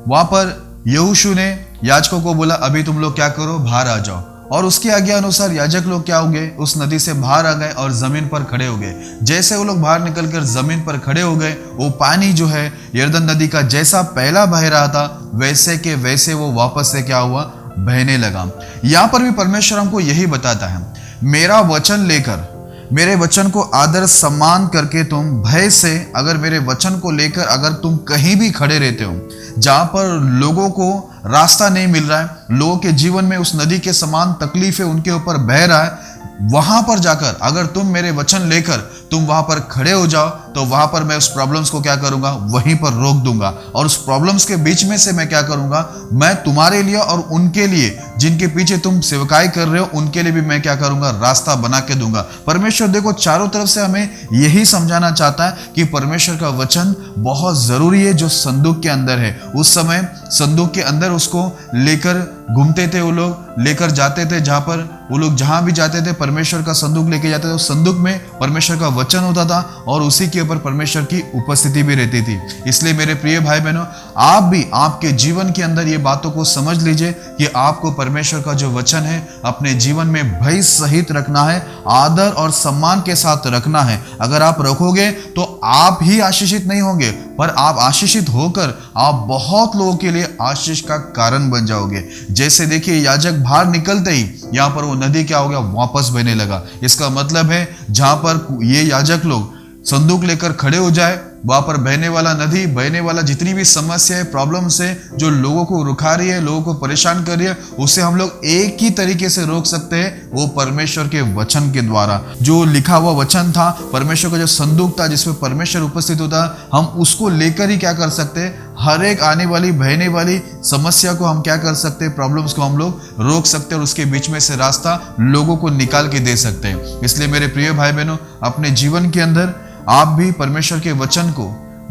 वहां पर यहोशू ने याजकों को बोला, अभी तुम लोग क्या करो, बाहर आ जाओ। और उसकी आज्ञा अनुसार याजक लोग क्या हो गए, उस नदी से बाहर आ गए और जमीन पर खड़े हो गए। जैसे वो लोग बाहर निकलकर जमीन पर खड़े हो गए, वो पानी जो है यरदन नदी का जैसा पहला बह रहा था, वैसे के वैसे वो वापस से क्या हुआ, बहने लगा। यहाँ पर भी परमेश्वर हमको यही बताता है, मेरा वचन लेकर, मेरे वचन को आदर सम्मान करके, तुम भय से अगर मेरे वचन को लेकर अगर तुम कहीं भी खड़े रहते हो, जहां पर लोगों को रास्ता नहीं मिल रहा है, लोगों के जीवन में उस नदी के समान तकलीफें उनके ऊपर बह रहा है, वहां पर जाकर अगर तुम मेरे वचन लेकर तुम वहां पर खड़े हो जाओ, तो वहां पर मैं उस प्रॉब्लम्स को क्या करूंगा, वहीं पर रोक दूंगा। और उस प्रॉब्लम्स के बीच में से मैं क्या करूंगा, मैं तुम्हारे लिए और उनके लिए जिनके पीछे तुम सेवकाई कर रहे हो, उनके लिए भी मैं क्या करूंगा, रास्ता बना के दूंगा। परमेश्वर देखो चारों तरफ से हमें यही समझाना चाहता है कि परमेश्वर का वचन बहुत जरूरी है, जो संदूक के अंदर है। उस समय संदूक के अंदर उसको लेकर घूमते थे वो लोग, लेकर जाते थे, जहां पर वो लोग जहां भी जाते थे परमेश्वर का संदूक लेके जाते थे। उस संदूक में परमेश्वर का वचन होता था और उसी के ऊपर परमेश्वर की उपस्थिति भी रहती थी। इसलिए मेरे प्रिय भाई बहनों, आप भी आपके जीवन के अंदर ये बातों को समझ लीजिए कि आपको परमेश्वर का जो वचन है अपने जीवन में भय सहित रखना है, आदर और सम्मान के साथ रखना है। अगर आप रखोगे तो आप ही आशीषित नहीं होंगे, पर आप आशीषित होकर आप बहुत लोगों के लिए आशीष का कारण बन जाओगे। जैसे देखिए, याजक बाहर निकलते ही यहाँ पर वो नदी क्या हो गया, वापस बहने लगा। इसका मतलब है जहां पर ये याजक लोग संदूक लेकर खड़े हो जाए, वहां पर बहने वाला नदी, बहने वाला जितनी भी समस्याएं, प्रॉब्लम से जो लोगों को रुका रही है, लोगों को परेशान कर रही है, उसे हम लोग एक ही तरीके से रोक सकते हैं, वो परमेश्वर के वचन के द्वारा। जो लिखा हुआ वचन था, परमेश्वर का जो संदूक था जिसमें परमेश्वर उपस्थित होता, हम उसको लेकर ही क्या कर सकते हैं, हर एक आने वाली बहने वाली समस्या को हम क्या कर सकते हैं, प्रॉब्लम्स को हम लोग रोक सकते हैं और उसके बीच में से रास्ता लोगों को निकाल के दे सकते हैं। इसलिए मेरे प्रिय भाई बहनों, अपने जीवन के अंदर आप भी परमेश्वर के वचन को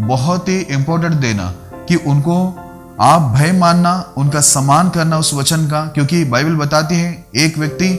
बहुत ही इंपॉर्टेंट देना, कि उनको आप भय मानना, उनका सम्मान करना उस वचन का, क्योंकि बाइबल बताती है एक व्यक्ति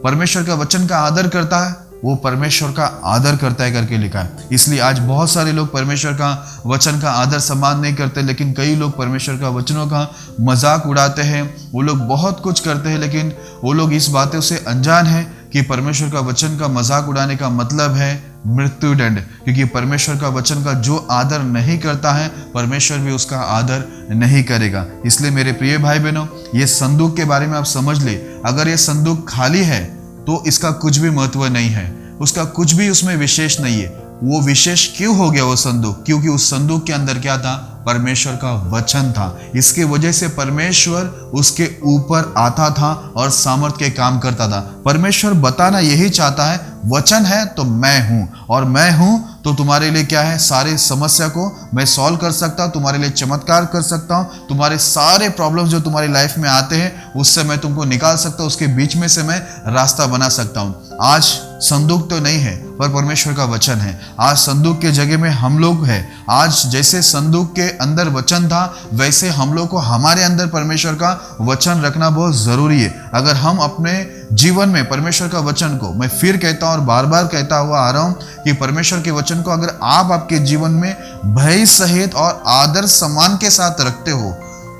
परमेश्वर का वचन का आदर करता है वो परमेश्वर का आदर करता है करके लिखा है। इसलिए आज बहुत सारे लोग परमेश्वर का वचन का आदर सम्मान नहीं करते, लेकिन कई लोग परमेश्वर का वचनों का मजाक उड़ाते हैं। वो लोग बहुत कुछ करते हैं, लेकिन वो लोग इस बातों से अनजान है कि परमेश्वर का वचन का मजाक उड़ाने का मतलब है मृत्यु दंड। क्योंकि परमेश्वर का वचन का जो आदर नहीं करता है, परमेश्वर भी उसका आदर नहीं करेगा। इसलिए मेरे प्रिय भाई बहनों, ये संदूक के बारे में आप समझ ले। अगर ये संदूक खाली है तो इसका कुछ भी महत्व नहीं है, उसका कुछ भी उसमें विशेष नहीं है। वो विशेष क्यों हो गया वो संदूक? क्योंकि उस संदूक के अंदर क्या था? परमेश्वर का वचन था। इसके वजह से परमेश्वर उसके ऊपर आता था और सामर्थ के काम करता था। परमेश्वर बताना यही चाहता है, वचन है तो मैं हूं, और मैं हूं तो तुम्हारे लिए क्या है? सारे समस्या को मैं सॉल्व कर सकता हूं, तुम्हारे लिए चमत्कार कर सकता हूं, तुम्हारे सारे प्रॉब्लम्स जो तुम्हारी लाइफ में आते हैं उससे मैं तुमको निकाल सकता हूं, उसके बीच में से मैं रास्ता बना सकता हूं। आज संदूक तो नहीं है पर परमेश्वर का वचन है। आज संदूक के जगह में हम लोग हैं। आज जैसे संदूक के अंदर वचन था, वैसे हम लोग को हमारे अंदर परमेश्वर का वचन रखना बहुत जरूरी है। अगर हम अपने जीवन में परमेश्वर का वचन को, मैं फिर कहता हूं और बार बार कहता हुआ आ रहा हूं कि परमेश्वर के वचन को अगर आप आपके जीवन में भय सहित और आदर सम्मान के साथ रखते हो,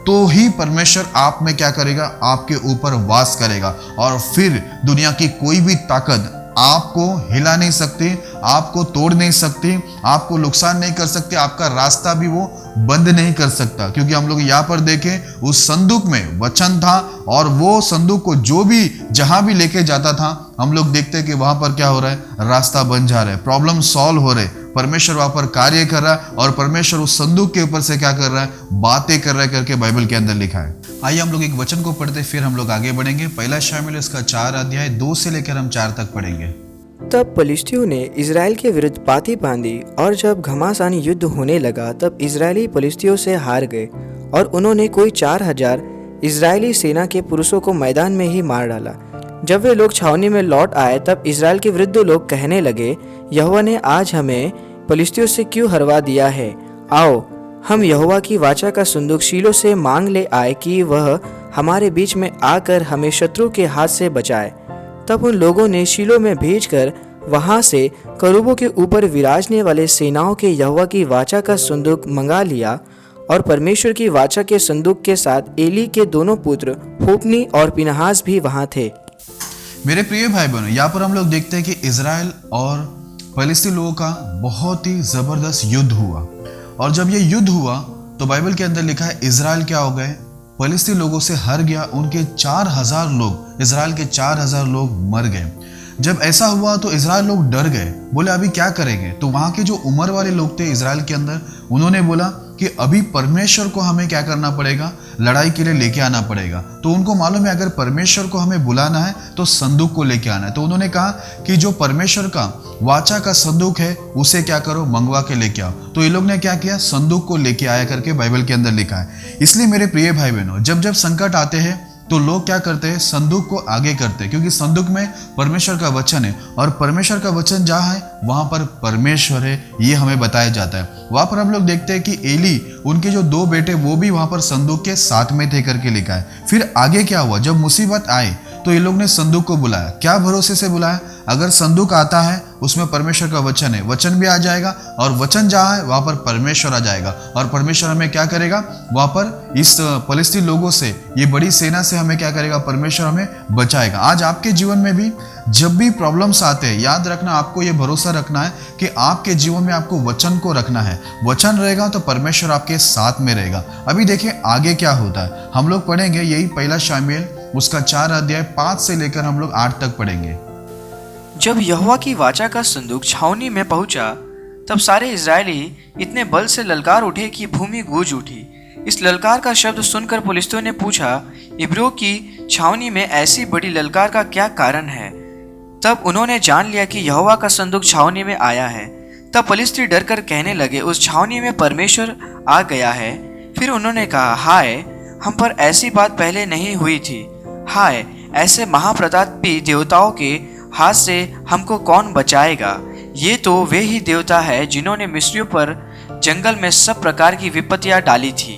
तो ही परमेश्वर आप में क्या करेगा? आपके ऊपर वास करेगा, और फिर दुनिया की कोई भी ताकत आपको हिला नहीं सकती, आपको तोड़ नहीं सकती, आपको नुकसान नहीं कर सकती, आपका रास्ता भी वो बंद नहीं कर सकता। क्योंकि हम लोग यहाँ पर देखें, उस संदूक में वचन था, और वो संदूक को जो भी जहां भी लेके जाता था, हम लोग देखते हैं कि वहां पर क्या हो रहा है? रास्ता बन जा रहा है, प्रॉब्लम सॉल्व हो रहे, परमेश्वर वहां पर कार्य कर रहा है, और परमेश्वर उस संदूक के ऊपर से क्या कर रहा है? बातें कर रहा है करके बाइबल के अंदर लिखा है। आइए हम लोग एक वचन को पढ़ते, फिर हम लोग आगे बढ़ेंगे। पहला शामिल इसका 4 अध्याय 2 से लेकर हम 4 तक पढ़ेंगे। तब पलिश्तियों ने इजराइल के विरुद्ध पाती बांधी, और जब घमासान युद्ध होने लगा तब इजरायली पलिश्तियों से हार गए, और उन्होंने कोई 4000 इजरायली सेना के पुरुषों को मैदान में ही मार डाला। जब वे लोग छावनी में लौट आए तब इजराइल के वृद्ध लोग कहने लगे, यहोवा ने आज हमें पलिश्तियों से क्यों हरवा दिया है? आओ, हम यहोवा की वाचा का संदूक शीलो से मांग ले आए कि वह हमारे बीच में आकर हमें शत्रु के हाथ से बचाए। तब उन लोगों ने शीलो में भेजकर वहां से करूबों के ऊपर विराजने वाले सेनाओं के यहोवा की वाचा का संदूक मंगा लिया, और परमेश्वर की वाचा के संदूक के साथ एली के दोनों पुत्र होप्नी और पिनहास भी वहां थे। मेरे प्रिय भाई बहनों, यहाँ पर हम लोग देखते हैं कि इजराइल और फलिस्तीन लोगों का बहुत ही जबरदस्त युद्ध हुआ, और जब ये युद्ध हुआ तो बाइबल के अंदर लिखा है इजराइल क्या हो गए? फलिस्तीन लोगों से हार गया। उनके 4000 लोग, इजराइल के 4000 लोग मर गए। जब ऐसा हुआ तो इजराइल लोग डर गए, बोले अभी क्या करेंगे? तो वहां के जो उम्र वाले लोग थे इजराइल के अंदर, उन्होंने बोला कि अभी परमेश्वर को हमें क्या करना पड़ेगा? लड़ाई के लिए लेके आना पड़ेगा। तो उनको मालूम है अगर परमेश्वर को हमें बुलाना है तो संदूक को लेके आना है। तो उन्होंने कहा कि जो परमेश्वर का वाचा का संदूक है उसे क्या करो? मंगवा के लेके आओ। तो ये लोग ने क्या किया? संदूक को लेके आया करके बाइबल के अंदर लिखा है। इसलिए मेरे प्रिय भाई बहनों, जब जब संकट आते हैं तो लोग क्या करते हैं? संदूक को आगे करते हैं, क्योंकि संदूक में परमेश्वर का वचन है, और परमेश्वर का वचन जहाँ है वहां पर परमेश्वर है, ये हमें बताया जाता है। वहां पर हम लोग देखते हैं कि एली, उनके जो 2 बेटे वो भी वहां पर संदूक के साथ में थे करके लिखा है। फिर आगे क्या हुआ? जब मुसीबत आई तो ये लोग ने संदूक को बुलाया। क्या भरोसे से बुलाया? अगर संदूक आता है उसमें परमेश्वर का वचन है, वचन भी आ जाएगा, और वचन जहाँ है वहां पर परमेश्वर आ जाएगा, और परमेश्वर हमें क्या करेगा? वहां पर इस फलिस्तीन लोगों से, ये बड़ी सेना से हमें क्या करेगा? परमेश्वर हमें बचाएगा। आज आपके जीवन में भी जब भी प्रॉब्लम्स आते हैं, याद रखना, आपको ये भरोसा रखना है कि आपके जीवन में आपको वचन को रखना है। वचन रहेगा तो परमेश्वर आपके साथ में रहेगा। अभी देखिए आगे क्या होता है, हम लोग पढ़ेंगे यही पहला शामुएल उसका 4 अध्याय 5 से लेकर हम लोग 8 तक पढ़ेंगे। जब यहोवा की वाचा का संदूक छावनी में पहुंचा तब सारे इजरायली इतने बल से ललकार उठे कि भूमि गूंज उठी। इस ललकार का शब्द सुनकर पुलिस्तियों ने पूछा, इब्रियों की छावनी में ऐसी बड़ी ललकार का क्या कारण है? तब उन्होंने जान लिया कि यहोवा का संदूक छावनी में आया है। तब फलिस्ती डर कर कहने लगे, उस छावनी में परमेश्वर आ गया है। फिर उन्होंने कहा, हाय, हम पर ऐसी बात पहले नहीं हुई थी। हाय, ऐसे महाप्रतापी देवताओं के हाथ से हमको कौन बचाएगा? ये तो वे ही देवता है जिन्होंने मिस्रियों पर जंगल में सब प्रकार की विपत्तियां डाली थी।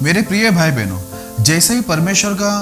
मेरे प्रिय भाई बहनों, जैसे ही परमेश्वर का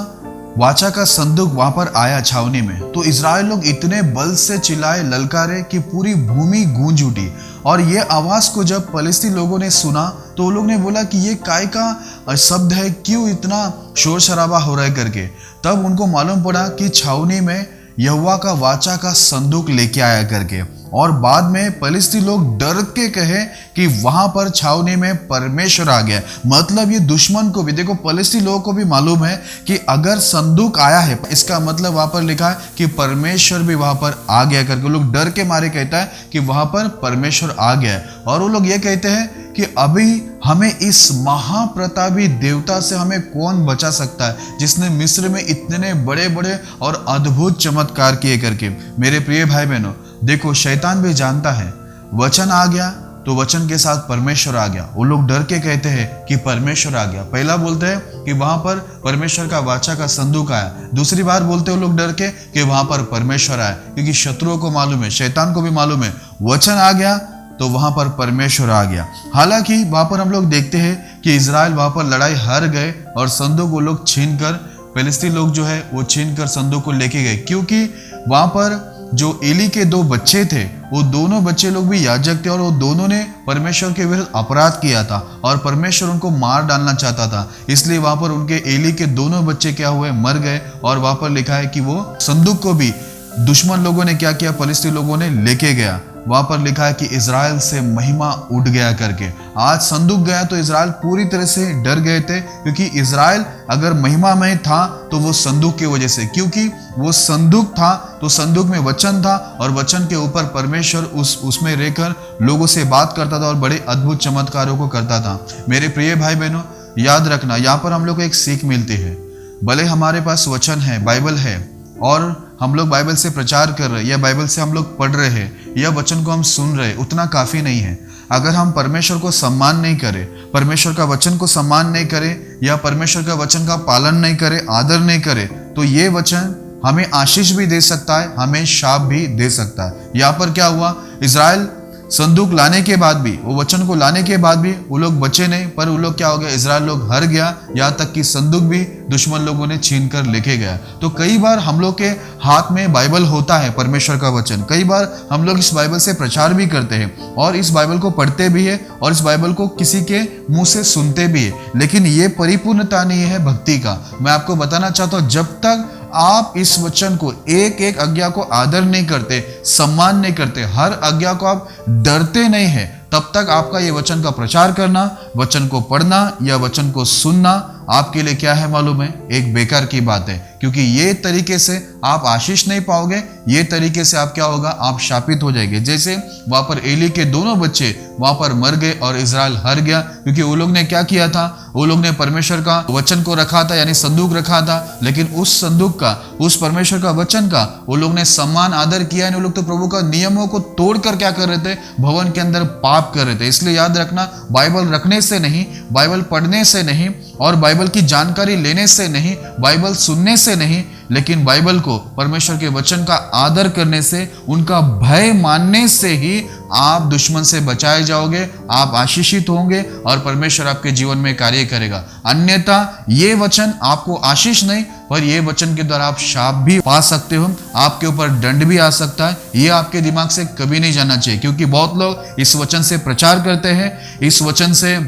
वाचा का संदूक वहां पर आया छावनी में, तो इजराइल लोग इतने बल से चिल्लाए, ललकारे कि पूरी भूमि गूंज उठी। और ये आवाज को जब फलस्तीनी लोगों ने सुना तो वो लोग ने बोला कि ये काय का शब्द है, क्यों इतना शोर शराबा हो रहा है करके। तब उनको मालूम पड़ा कि छावनी में यहोवा का वाचा का संदूक लेके आया करके। और बाद में फलस्तीनी लोग डर के कहे कि वहां पर छावनी में परमेश्वर आ गया। मतलब ये दुश्मन को भी, देखो फलस्तीनी लोगों को भी मालूम है कि अगर संदूक आया है, इसका मतलब वहां पर लिखा है कि परमेश्वर भी वहां पर आ गया करके। लोग डर के मारे कहता है कि वहां पर परमेश्वर आ गया है। और वो लोग ये कहते हैं कि अभी हमें इस महाप्रतापी देवता से हमें कौन बचा सकता है, जिसने मिस्र में इतने बड़े बड़े और अद्भुत चमत्कार किए करके। मेरे प्रिय भाई बहनों, देखो शैतान भी जानता है वचन आ गया तो वचन के साथ परमेश्वर आ गया। वो लोग डर के कहते हैं कि परमेश्वर आ गया। पहला बोलते हैं कि वहां पर परमेश्वर का वाचा का संदूक आया, दूसरी बार बोलते हैं वो लोग डर के कि वहां पर परमेश्वर आया, क्योंकि शत्रुओं को मालूम है, शैतान को भी मालूम है, वचन आ गया तो वहां पर परमेश्वर आ गया। हालांकि वहां पर हम लोग देखते हैं कि इजराइल वहां पर लड़ाई हार गए और संदूक वो लोग छीन कर, फिलिस्तीनी लोग जो है वो छीन कर संदूक को लेके गए, क्योंकि वहां पर जो एली के 2 बच्चे थे, वो दोनों बच्चे लोग भी याजक थे और वो दोनों ने परमेश्वर के विरुद्ध अपराध किया था और परमेश्वर उनको मार डालना चाहता था। इसलिए वहां पर उनके एली के दोनों बच्चे क्या हुए, मर गए। और वहां पर लिखा है कि वो संदूक को भी दुश्मन लोगों ने क्या किया, फलिस्तीनी लोगों ने लेके गया। वहां पर लिखा है कि इजराइल से महिमा उठ गया करके। आज संदूक गया तो इजराइल पूरी तरह से डर गए थे, क्योंकि इजराइल अगर महिमा में था तो वो संदूक की वजह से, क्योंकि वो संदूक था तो संदूक में वचन था और वचन के ऊपर परमेश्वर उसमें रहकर लोगों से बात करता था और बड़े अद्भुत चमत्कारों को करता था। मेरे प्रिय भाई बहनों, याद रखना, यहाँ पर हम लोग को एक सीख मिलती है। भले हमारे पास वचन है, बाइबल है, और हम लोग बाइबल से प्रचार कर रहे हैं या बाइबल से हम लोग पढ़ रहे हैं या वचन को हम सुन रहे हैं, उतना काफ़ी नहीं है। अगर हम परमेश्वर को सम्मान नहीं करें, परमेश्वर का वचन को सम्मान नहीं करें या परमेश्वर का वचन का पालन नहीं करें, आदर नहीं करें, तो ये वचन हमें आशीष भी दे सकता है, हमें शाप भी दे सकता है। यहाँ पर क्या हुआ, इजराइल संदूक लाने के बाद भी, वो वचन को लाने के बाद भी वो लोग बचे नहीं, पर वो लोग क्या हो गया, इजराइल लोग हार गया। यहाँ तक कि संदूक भी दुश्मन लोगों ने छीन कर लेके गया। तो कई बार हम लोग के हाथ में बाइबल होता है, परमेश्वर का वचन, कई बार हम लोग इस बाइबल से प्रचार भी करते हैं और इस बाइबल को पढ़ते भी है और इस बाइबल को किसी के मुंह से सुनते भी है, लेकिन ये परिपूर्णता नहीं है भक्ति का। मैं आपको बताना चाहता हूँ, जब तक आप इस वचन को एक एक आज्ञा को आदर नहीं करते, सम्मान नहीं करते, हर आज्ञा को आप डरते नहीं है, तब तक आपका ये वचन का प्रचार करना, वचन को पढ़ना या वचन को सुनना आपके लिए क्या है मालूम है, एक बेकार की बात है। क्योंकि ये तरीके से आप आशीष नहीं पाओगे, ये तरीके से आप क्या होगा, आप शापित हो जाएंगे। जैसे वहां पर एली के दोनों बच्चे वहां पर मर गए और इजराइल हार गया, क्योंकि वो लोग ने क्या किया था, वो लोग ने परमेश्वर का वचन को रखा था, यानी संदूक रखा था, लेकिन उस संदूक का, उस परमेश्वर का वचन का वो लोग ने सम्मान आदर किया। वो लोग तो प्रभु का नियमों को तोड़कर क्या कर रहे थे, भवन के अंदर पाप कर रहे थे। इसलिए याद रखना, बाइबल रखने से नहीं, बाइबल पढ़ने से नहीं और बाइबल की जानकारी लेने से नहीं, बाइबल सुनने से नहीं, लेकिन बाइबल को, परमेश्वर के वचन का आदर करने से, उनका भय मानने से ही आप दुश्मन से बचाए जाओगे, आप आशीषित होंगे और परमेश्वर आपके जीवन में कार्य करेगा। अन्यथा ये वचन आपको आशीष नहीं, पर ये वचन के द्वारा आप शाप भी पा सकते हो, आपके ऊपर दंड भी आ सकता है। ये आपके दिमाग से कभी नहीं जाना चाहिए, क्योंकि बहुत लोग इस वचन से प्रचार करते हैं, इस वचन से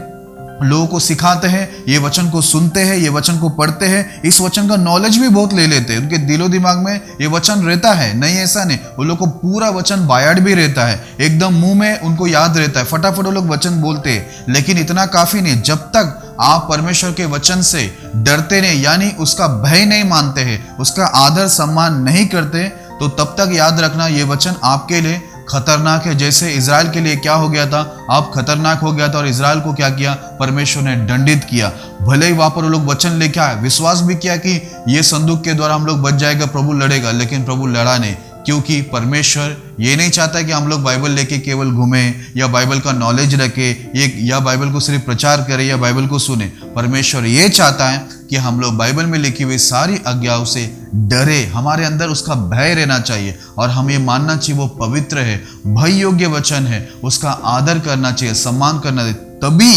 लोगों को सिखाते हैं, ये वचन को सुनते हैं, ये वचन को पढ़ते हैं, इस वचन का नॉलेज भी बहुत ले लेते हैं, उनके दिलो दिमाग में ये वचन रहता है, नहीं ऐसा नहीं, वो लोग को पूरा वचन बायाड भी रहता है, एकदम मुंह में उनको याद रहता है, फटाफट वो लोग वचन बोलते हैं। लेकिन इतना काफी नहीं, जब तक आप परमेश्वर के वचन से डरते नहीं, यानी उसका भय नहीं मानते हैं, उसका आदर सम्मान नहीं करते, तो तब तक याद रखना ये वचन आपके लिए खतरनाक है। जैसे इजराइल के लिए क्या हो गया था, आप खतरनाक हो गया था और इजराइल को क्या किया, परमेश्वर ने दंडित किया। भले ही वहां पर वो लोग वचन लेके आए, विश्वास भी किया कि ये संदूक के द्वारा हम लोग बच जाएगा, प्रभु लड़ेगा, लेकिन प्रभु लड़ा नहीं, क्योंकि परमेश्वर ये नहीं चाहता कि हम लोग बाइबल लेके केवल घूमें या बाइबल का नॉलेज रखे या बाइबल को सिर्फ प्रचार करें या बाइबल को सुने। परमेश्वर ये चाहता है कि हम लोग बाइबल में लिखी हुई सारी आज्ञाओं से डरे, हमारे अंदर उसका भय रहना चाहिए और हम ये मानना चाहिए वो पवित्र है, भय योग्य वचन है, उसका आदर करना चाहिए, सम्मान करना चाहिए, तभी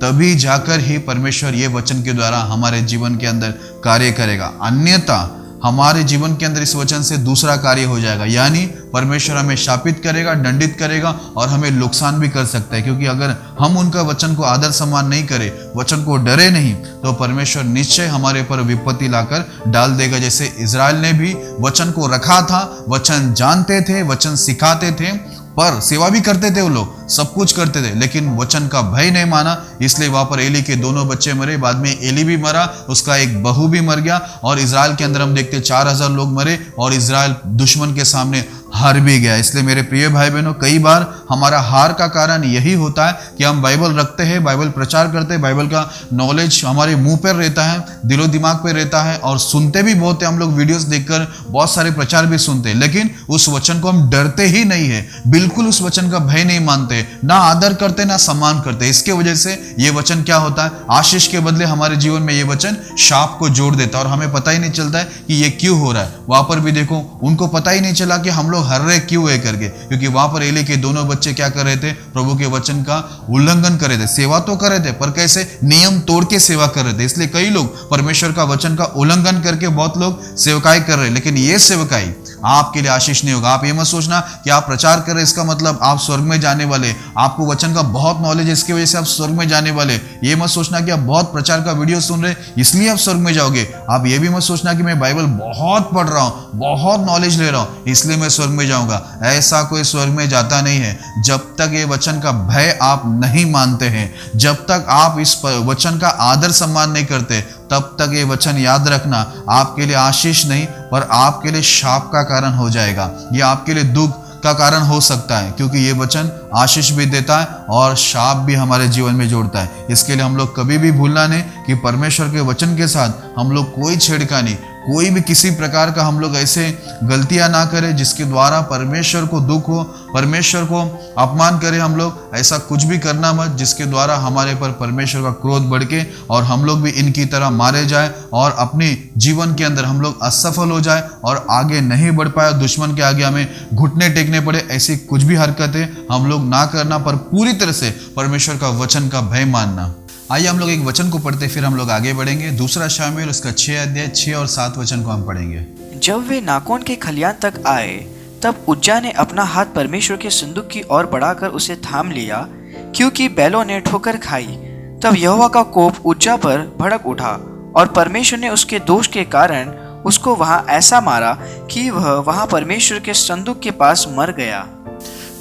तभी जाकर ही परमेश्वर ये वचन के द्वारा हमारे जीवन के अंदर कार्य करेगा। अन्यथा हमारे जीवन के अंदर इस वचन से दूसरा कार्य हो जाएगा, यानी परमेश्वर हमें शापित करेगा, दंडित करेगा और हमें नुकसान भी कर सकता है। क्योंकि अगर हम उनका वचन को आदर सम्मान नहीं करें, वचन को डरे नहीं, तो परमेश्वर निश्चय हमारे ऊपर विपत्ति लाकर डाल देगा। जैसे इजराइल ने भी वचन को रखा था, वचन जानते थे, वचन सिखाते थे, पर सेवा भी करते थे, वो लोग सब कुछ करते थे, लेकिन वचन का भय नहीं माना। इसलिए वहां पर एली के दोनों बच्चे मरे, बाद में एली भी मरा, उसका एक बहू भी मर गया, और इजराइल के अंदर हम देखते 4000 लोग मरे और इजराइल दुश्मन के सामने हार भी गया। इसलिए मेरे प्रिय भाई बहनों, कई बार हमारा हार का कारण यही होता है कि हम बाइबल रखते हैं, बाइबल प्रचार करते हैं, बाइबल का नॉलेज हमारे मुंह पर रहता है, दिलो दिमाग पे रहता है, और सुनते भी बहुत है। हम लोग वीडियोस देखकर बहुत सारे प्रचार भी सुनते हैं, लेकिन उस वचन को हम डरते ही नहीं है, बिल्कुल उस वचन का भय नहीं मानते, ना आदर करते ना सम्मान करते। इसके वजह से ये वचन क्या होता है, आशीष के बदले हमारे जीवन में ये वचन शाप को जोड़ देता है, और हमें पता ही नहीं चलता है कि ये क्यों हो रहा है। वहां पर भी देखो, उनको पता ही नहीं चला कि हम लोग हर रहे क्यों है करके, क्योंकि वहां पर एली के दोनों बच्चे क्या कर रहे थे, प्रभु के वचन का उल्लंघन कर रहे थे। सेवा तो कर रहे थे, पर कैसे, नियम तोड़ के सेवा कर रहे थे। इसलिए कई लोग परमेश्वर का वचन का उल्लंघन करके बहुत लोग सेवकाई कर रहे हैं, लेकिन ये सेवकाई आपके लिए आशीष नहीं होगा। आप ये मत सोचना कि आप प्रचार कर रहे इसका मतलब आप स्वर्ग में जाने वाले, आपको वचन का बहुत नॉलेज है इसकी वजह से आप स्वर्ग में जाने वाले। ये मत सोचना कि आप बहुत प्रचार का वीडियो सुन रहे इसलिए आप स्वर्ग में जाओगे। आप ये भी मत सोचना कि मैं बाइबल बहुत पढ़ रहा हूं, बहुत नॉलेज ले रहा हूं, इसलिए मैं स्वर्ग में जाऊंगा। ऐसा कोई स्वर्ग में जाता नहीं है। जब तक ये वचन का भय आप नहीं मानते हैं, जब तक आप इस वचन का आदर सम्मान नहीं करते, तब तक ये वचन याद रखना आपके लिए आशीष नहीं, पर आपके लिए शाप का कारण हो जाएगा। ये आपके लिए दुख का कारण हो सकता है, क्योंकि ये वचन आशीष भी देता है और शाप भी हमारे जीवन में जोड़ता है। इसके लिए हम लोग कभी भी भूलना नहीं कि परमेश्वर के वचन के साथ हम लोग कोई छेड़खानी, कोई भी किसी प्रकार का हम लोग ऐसे गलतियां ना करें जिसके द्वारा परमेश्वर को दुख हो, परमेश्वर को अपमान करें। हम लोग ऐसा कुछ भी करना मत जिसके द्वारा हमारे पर परमेश्वर का क्रोध बढ़के और हम लोग भी इनकी तरह मारे जाए और अपने जीवन के अंदर हम लोग असफल हो जाए और आगे नहीं बढ़ पाए, दुश्मन के आगे हमें घुटने टेकने पड़े। ऐसी कुछ भी हरकतें हम लोग ना करना, पर पूरी तरह से परमेश्वर का वचन का भय मानना। आइए हम लोग एक वचन को पढ़ते फिर हम लोग आगे बढ़ेंगे। दूसरा शामुएल उसका 6 अध्याय 6 और 7 वचन को हम पढ़ेंगे। जब वे नाकोन के खलियान तक आए, तब उज्जा ने अपना हाथ परमेश्वर के संदूक की ओर बढ़ाकर उसे थाम लिया, क्योंकि बैलों ने ठोकर खाई। तब यहोवा का कोप उज्जा पर भड़क उठा और परमेश्वर ने उसके दोष के कारण उसको वहां ऐसा मारा कि वह वहां परमेश्वर के संदूक के पास मर गया।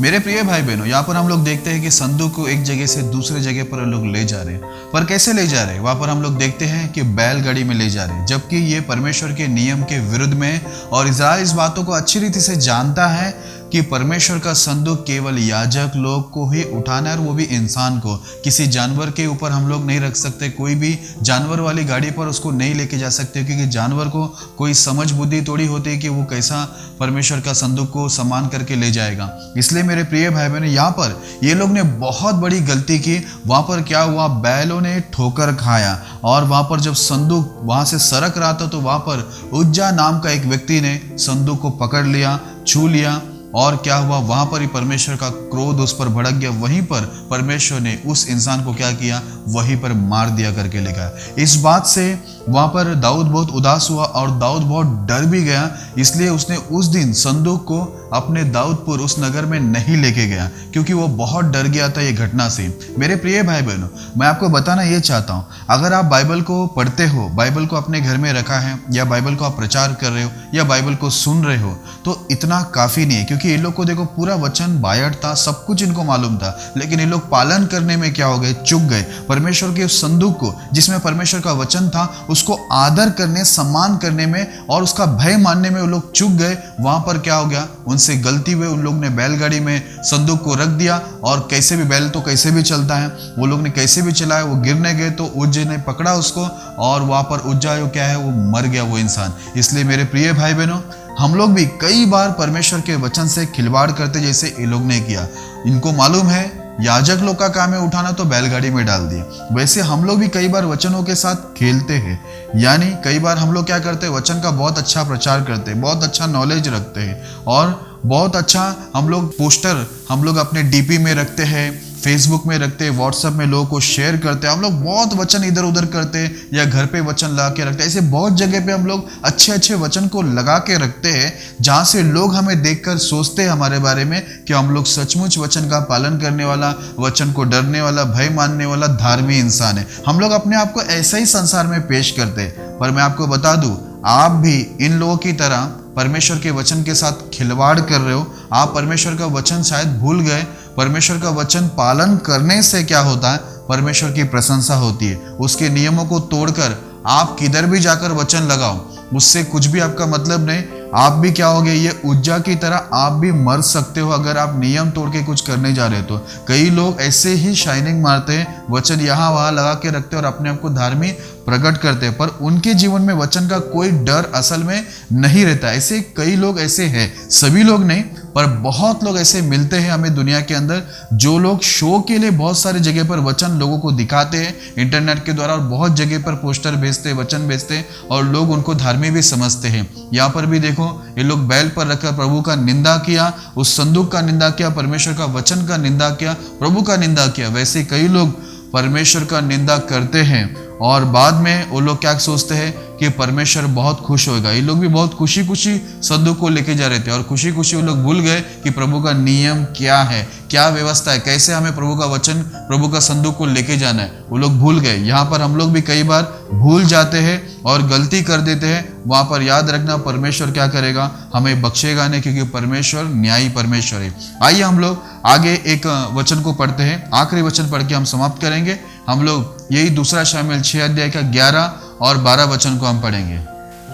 मेरे प्रिय भाई बहनों, यहाँ पर हम लोग देखते हैं कि संदूक को एक जगह से दूसरे जगह पर लोग ले जा रहे हैं, पर कैसे ले जा रहे हैं? वहाँ पर हम लोग देखते हैं कि बैलगाड़ी में ले जा रहे हैं, जबकि ये परमेश्वर के नियम के विरुद्ध में है। और इज़राइल इस बातों को अच्छी रीति से जानता है कि परमेश्वर का संदूक केवल याजक लोग को ही उठाना है, और वो भी इंसान को। किसी जानवर के ऊपर हम लोग नहीं रख सकते, कोई भी जानवर वाली गाड़ी पर उसको नहीं लेके जा सकते, क्योंकि जानवर को कोई समझ बुद्धि थोड़ी होती है कि वो कैसा परमेश्वर का संदूक को सम्मान करके ले जाएगा। इसलिए मेरे प्रिय भाई बहन, यहाँ पर ये लोग ने बहुत बड़ी गलती की। वहाँ पर क्या हुआ, बैलों ने ठोकर खाया, और वहाँ पर जब संदूक वहाँ से सरक रहा था तो वहाँ पर उज्जा नाम का एक व्यक्ति ने संदूक को पकड़ लिया, छू लिया, और क्या हुआ, वहां पर ही परमेश्वर का क्रोध उस पर भड़क गया। वहीं पर परमेश्वर ने उस इंसान को क्या किया, वहीं पर मार दिया करके लिखा। इस बात से वहां पर दाऊद बहुत उदास हुआ और दाऊद बहुत डर भी गया। इसलिए उसने उस दिन संदूक को अपने दाऊदपुर उस नगर में नहीं लेके गया, क्योंकि वो बहुत डर गया था ये घटना से। मेरे प्रिय भाई बहनों, मैं आपको बताना ये चाहता हूँ, अगर आप बाइबल को पढ़ते हो, बाइबल को अपने घर में रखा है, या बाइबल को आप प्रचार कर रहे हो, या बाइबल को सुन रहे हो, तो इतना काफ़ी नहीं है। क्योंकि ये लोग को देखो, पूरा वचन बायट था, सब कुछ इनको मालूम था, लेकिन ये लोग पालन करने में क्या हो गए, चूक गए। परमेश्वर के उस संदूक को, जिसमें परमेश्वर का वचन था, उसको आदर करने, सम्मान करने में और उसका भय मानने में वो लोग चूक गए। वहां पर क्या हो गया, उनसे गलती हुई, उन लोग ने बैलगाड़ी में संदूक को रख दिया, और कैसे भी, बैल तो कैसे भी चलता है, वो लोग ने कैसे भी चलाया, वो गिरने गए तो उज्जा ने पकड़ा उसको, और वहां पर उज्जा जो क्या है, वो मर गया वो इंसान। इसलिए मेरे प्रिय भाई बहनों, हम लोग भी कई बार परमेश्वर के वचन से खिलवाड़ करते, जैसे ये लोग ने किया। इनको मालूम है याजक लोग का काम है उठाना, तो बैलगाड़ी में डाल दिया। वैसे हम लोग भी कई बार वचनों के साथ खेलते हैं, यानी कई बार हम लोग क्या करते हैं, वचन का बहुत अच्छा प्रचार करते हैं, बहुत अच्छा नॉलेज रखते हैं, और बहुत अच्छा हम लोग पोस्टर हम लोग अपने डीपी में रखते हैं, फेसबुक में रखते हैं, व्हाट्सएप में लोगों को शेयर करते हैं, हम लोग बहुत वचन इधर उधर करते हैं या घर पे वचन लगा के रखते हैं। ऐसे बहुत जगह पे हम लोग अच्छे अच्छे वचन को लगा के रखते हैं जहाँ से लोग हमें देखकर सोचते हैं हमारे बारे में कि हम लोग सचमुच वचन का पालन करने वाला, वचन को डरने वाला, भय मानने वाला धार्मिक इंसान है। हम लोग अपने आप को ऐसा ही संसार में पेश करते हैं। पर मैं आपको बता दूं, आप भी इन लोगों की तरह परमेश्वर के वचन के साथ खिलवाड़ कर रहे हो। आप परमेश्वर का वचन शायद भूल गए। परमेश्वर का वचन पालन करने से क्या होता है? परमेश्वर की प्रशंसा होती है। उसके नियमों को तोड़कर आप किधर भी जाकर वचन लगाओ, उससे कुछ भी आपका मतलब नहीं। आप भी क्या होगे? ये उज्जा की तरह आप भी मर सकते हो अगर आप नियम तोड़ के कुछ करने जा रहे हो तो। कई लोग ऐसे ही शाइनिंग मारते हैं, वचन यहाँ वहाँ लगा के रखते हैं और अपने आप को धार्मिक प्रकट करते हैं, पर उनके जीवन में वचन का कोई डर असल में नहीं रहता। ऐसे कई लोग ऐसे हैं, सभी लोग नहीं पर बहुत लोग ऐसे मिलते हैं हमें दुनिया के अंदर, जो लोग शो के लिए बहुत सारी जगह पर वचन लोगों को दिखाते हैं इंटरनेट के द्वारा, और बहुत जगह पर पोस्टर भेजते हैं, वचन भेजते हैं और लोग उनको धार्मिक भी समझते हैं। यहाँ पर भी देखो, ये लोग बैल पर रखकर प्रभु का निंदा किया, उस संदूक का निंदा किया, परमेश्वर का वचन का निंदा किया, प्रभु का निंदा किया। वैसे कई लोग परमेश्वर का निंदा करते हैं और बाद में वो लोग क्या सोचते हैं कि परमेश्वर बहुत खुश होगा। ये लोग भी बहुत खुशी खुशी संदूक को लेके जा रहे थे और खुशी खुशी वो लोग भूल गए कि प्रभु का नियम क्या है, क्या व्यवस्था है, कैसे हमें प्रभु का वचन, प्रभु का संदूक को लेके जाना है, वो लोग भूल गए। यहाँ पर हम लोग भी कई बार भूल जाते हैं और गलती कर देते हैं। वहां पर याद रखना, परमेश्वर क्या करेगा? हमें बख्शेगा नहीं, क्योंकि परमेश्वर न्यायी परमेश्वर है। आइए हम लोग आगे एक वचन को पढ़ते हैं, आखिरी वचन पढ़ के हम समाप्त करेंगे। हम लोग यही दूसरा शामिल 6 अध्याय का 11 और 12 वचन को हम पढ़ेंगे।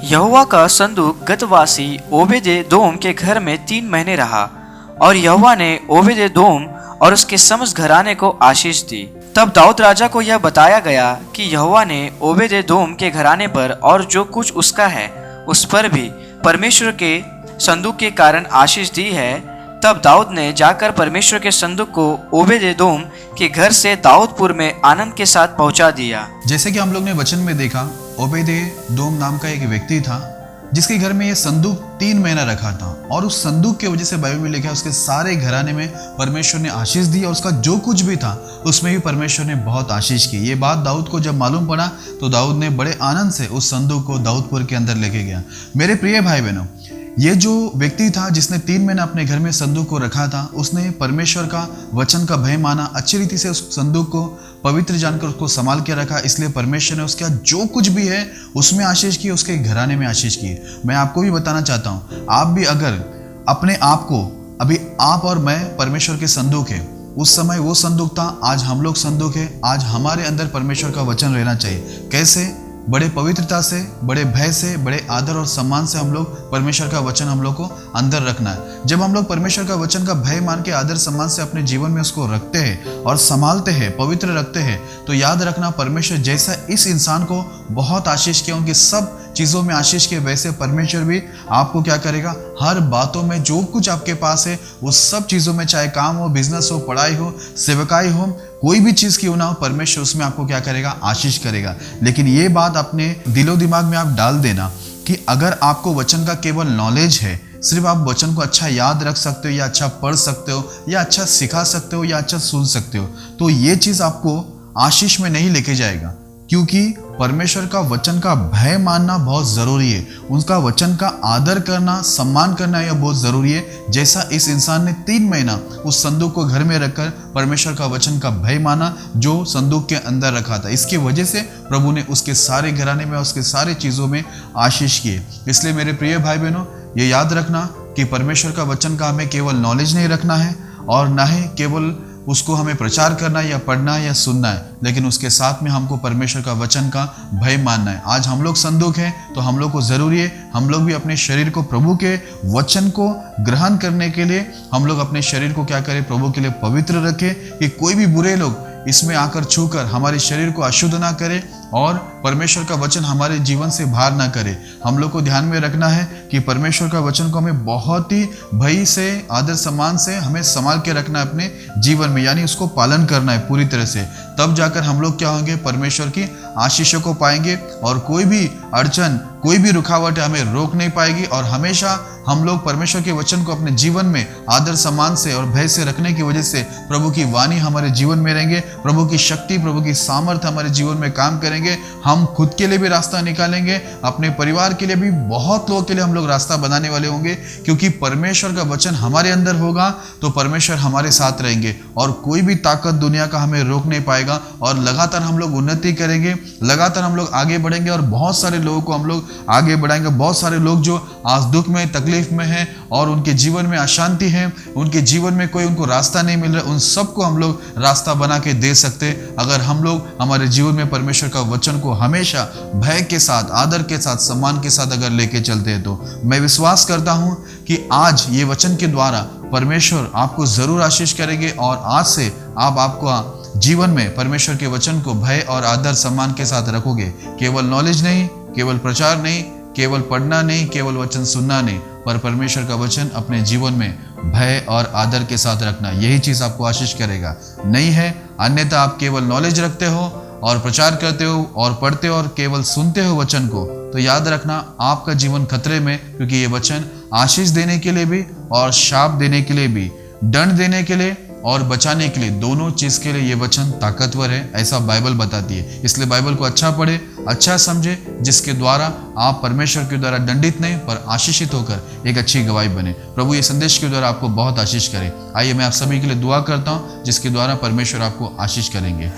यहोवा का संदूक गतवासी ओबेदेदोम के घर में 3 महीने रहा, और यहोवा ने ओबेदेदोम और उसके समस्त घराने को आशीष दी। तब दाऊद राजा को यह बताया गया कि यहोवा ने ओबेदेदोम के घराने पर और जो कुछ उसका है उस पर भी परमेश्वर के संदूक के कारण आशीष दी है। तब दाऊद ने जाकर परमेश्वर के संदूक को ओबेदेदोम के घर से दाऊदपुर में आनंद के साथ पहुंचा दिया। जैसे कि हम लोग ने वचन में देखा, ओबेदेदोम नाम का एक व्यक्ति था जिसके घर में यह संदूक 3 महीना रखा था, और उस संदूक की वजह से बाइबल में लिखा है उसके सारे घराने में परमेश्वर ने आशीष दी और उसका जो कुछ भी था उसमें भी परमेश्वर ने बहुत आशीष की। ये बात दाऊद को जब मालूम पड़ा तो दाऊद ने बड़े आनंद से उस संदूक को दाऊदपुर के अंदर लेके गया। मेरे प्रिय भाई बहनों, ये जो व्यक्ति था जिसने 3 महीना अपने घर में संदूक को रखा था, उसने परमेश्वर का वचन का भय माना, अच्छी रीति से उस संदूक को पवित्र जानकर उसको संभाल के रखा। इसलिए परमेश्वर ने उसका जो कुछ भी है उसमें आशीष की, उसके घराने में आशीष की। मैं आपको भी बताना चाहता हूँ, आप भी अगर अपने आप को, अभी आप और मैं परमेश्वर के संदूक है, उस समय वो संदूक था, आज हम लोग संदूक है। आज हमारे अंदर परमेश्वर का वचन रहना चाहिए। कैसे? बड़े पवित्रता से, बड़े भय से, बड़े आदर और सम्मान से हम लोग परमेश्वर का वचन हम लोग को अंदर रखना है। जब हम लोग परमेश्वर का वचन का भय मान के आदर सम्मान से अपने जीवन में उसको रखते हैं और संभालते हैं, पवित्र रखते हैं, तो याद रखना परमेश्वर जैसा इस इंसान को बहुत आशीष किया, उनके सब चीज़ों में आशीष किया, वैसे परमेश्वर भी आपको क्या करेगा? हर बातों में जो कुछ आपके पास है वो सब चीज़ों में, चाहे काम हो, बिजनेस हो, पढ़ाई हो, सेवकाई हो, कोई भी चीज़ क्यों ना हो, परमेश्वर उसमें आपको क्या करेगा? आशीष करेगा। लेकिन ये बात अपने दिलो दिमाग में आप डाल देना कि अगर आपको वचन का केवल नॉलेज है, सिर्फ आप वचन को अच्छा याद रख सकते हो या अच्छा पढ़ सकते हो या अच्छा सिखा सकते हो या अच्छा सुन सकते हो, तो ये चीज़ आपको आशीष में नहीं लेके जाएगा। क्योंकि परमेश्वर का वचन का भय मानना बहुत ज़रूरी है, उनका वचन का आदर करना, सम्मान करना यह बहुत ज़रूरी है। जैसा इस इंसान ने 3 महीना उस संदूक को घर में रखकर परमेश्वर का वचन का भय माना जो संदूक के अंदर रखा था, इसकी वजह से प्रभु ने उसके सारे घराने में, उसके सारे चीज़ों में आशीष किए। इसलिए मेरे प्रिय भाई बहनों, ये याद रखना कि परमेश्वर का वचन का हमें केवल नॉलेज नहीं रखना है और ना ही केवल उसको हमें प्रचार करना या पढ़ना या सुनना है, लेकिन उसके साथ में हमको परमेश्वर का वचन का भय मानना है। आज हम लोग संदूक हैं तो हम लोग को ज़रूरी है, हम लोग भी अपने शरीर को प्रभु के वचन को ग्रहण करने के लिए हम लोग अपने शरीर को क्या करें? प्रभु के लिए पवित्र रखें कि कोई भी बुरे लोग इसमें आकर छूकर हमारे शरीर को अशुद्ध ना करे और परमेश्वर का वचन हमारे जीवन से बाहर ना करे। हम लोग को ध्यान में रखना है कि परमेश्वर का वचन को हमें बहुत ही भय से, आदर सम्मान से हमें संभाल के रखना है अपने जीवन में, यानी उसको पालन करना है पूरी तरह से। तब जाकर हम लोग क्या होंगे? परमेश्वर की आशीषों को पाएंगे और कोई भी अड़चन, कोई भी रुकावट हमें रोक नहीं पाएगी और हमेशा हम लोग परमेश्वर के वचन को अपने जीवन में आदर सम्मान से और भय से रखने की वजह से प्रभु की वाणी हमारे जीवन में रहेंगे, प्रभु की शक्ति, प्रभु की सामर्थ हमारे जीवन में काम करेंगे। हम खुद के लिए भी रास्ता निकालेंगे, अपने परिवार के लिए भी, बहुत लोगों के लिए हम लोग रास्ता बनाने वाले होंगे, क्योंकि परमेश्वर का वचन हमारे अंदर होगा तो परमेश्वर हमारे साथ रहेंगे और कोई भी ताकत दुनिया का हमें रोक नहीं पाएगा। और लगातार हम लोग उन्नति करेंगे, लगातार हम लोग आगे बढ़ेंगे और बहुत सारे लोगों को हम लोग आगे बढ़ाएंगे। बहुत सारे लोग जो आज दुख में, तकलीफ में हैं और उनके जीवन में अशांति है, उनके जीवन में कोई उनको रास्ता नहीं मिल रहा, उन सबको हम लोग रास्ता बना के दे सकते अगर हम लोग हमारे जीवन में परमेश्वर का वचन को हमेशा भय के साथ, आदर के साथ, सम्मान के साथ अगर लेके चलते हैं। तो मैं विश्वास करता हूं कि आज ये वचन के द्वारा परमेश्वर आपको जरूर आशीष करेंगे और आज से आप आपको जीवन में परमेश्वर के वचन को भय और आदर सम्मान के साथ रखोगे। केवल नॉलेज नहीं, केवल प्रचार नहीं, केवल पढ़ना नहीं, केवल वचन सुनना नहीं, पर परमेश्वर का वचन अपने जीवन में भय और आदर के साथ रखना, यही चीज आपको आशीष करेगा। नहीं है अन्यथा आप केवल नॉलेज रखते हो और प्रचार करते हो और पढ़ते हो और केवल सुनते हो वचन को, तो याद रखना आपका जीवन खतरे में, क्योंकि ये वचन आशीष देने के लिए भी और शाप देने के लिए भी, दंड देने के लिए और बचाने के लिए, दोनों चीज के लिए ये वचन ताकतवर है, ऐसा बाइबल बताती है। इसलिए बाइबल को अच्छा पढ़े, अच्छा समझे, जिसके द्वारा आप परमेश्वर के द्वारा दंडित नहीं पर आशीषित होकर एक अच्छी गवाही बने। प्रभु ये संदेश के द्वारा आपको बहुत आशीष करे। आइए मैं आप सभी के लिए दुआ करता हूँ, जिसके द्वारा परमेश्वर आपको आशीष करेंगे।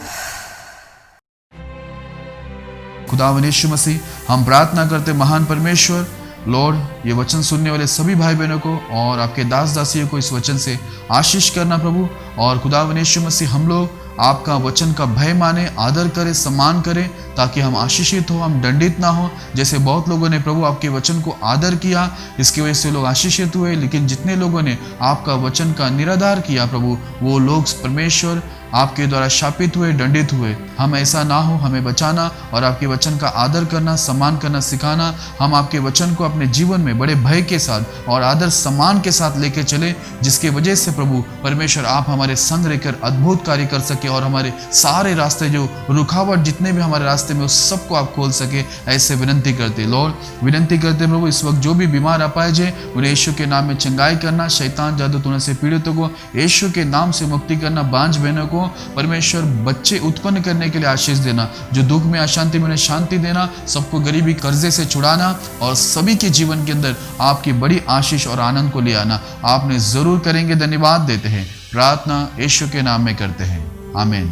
खुदावंद यीशु मसीह, हम प्रार्थना करते महान परमेश्वर, लॉर्ड, ये वचन सुनने वाले सभी भाई बहनों को और आपके दास दासियों को इस वचन से आशीष करना प्रभु। और खुदावंद यीशु मसीह, हम लोग आपका वचन का भय माने, आदर करें, सम्मान करें, ताकि हम आशीषित हो, हम दंडित ना हो। जैसे बहुत लोगों ने प्रभु आपके वचन को आदर किया, इसकी वजह से लोग आशीषित हुए, लेकिन जितने लोगों ने आपका वचन का निराधार किया प्रभु, वो लोग परमेश्वर आपके द्वारा शापित हुए, दंडित हुए। हम ऐसा ना हो, हमें बचाना और आपके वचन का आदर करना, सम्मान करना सिखाना। हम आपके वचन को अपने जीवन में बड़े भय के साथ और आदर सम्मान के साथ लेके चले, जिसके वजह से प्रभु परमेश्वर आप हमारे संग रहकर अद्भुत कार्य कर सके और हमारे सारे रास्ते, जो रुकावट जितने भी हमारे रास्ते में, उस सबको आप खोल सके। ऐसे विनंती करते लॉर्ड, विनंती करते प्रभु, इस वक्त जो भी बीमार अपाहिज है उन्हें यीशु के नाम में चंगाई करना, शैतान जादू टोने से पीड़ितों को यीशु के नाम से मुक्ति करना, बांझ बहनों को परमेश्वर बच्चे उत्पन्न करने के लिए आशीष देना, जो दुख में, अशांति में उन्हें शांति देना, सबको गरीबी कर्जे से छुड़ाना और सभी के जीवन के अंदर आपकी बड़ी आशीष और आनंद को ले आना आपने जरूर करेंगे। धन्यवाद देते हैं, प्रार्थना यीशु के नाम में करते हैं, आमीन।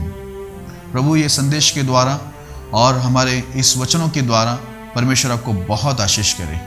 प्रभु ये संदेश के द्वारा और हमारे इस वचनों के द्वारा परमेश्वर आपको बहुत आशीष करे।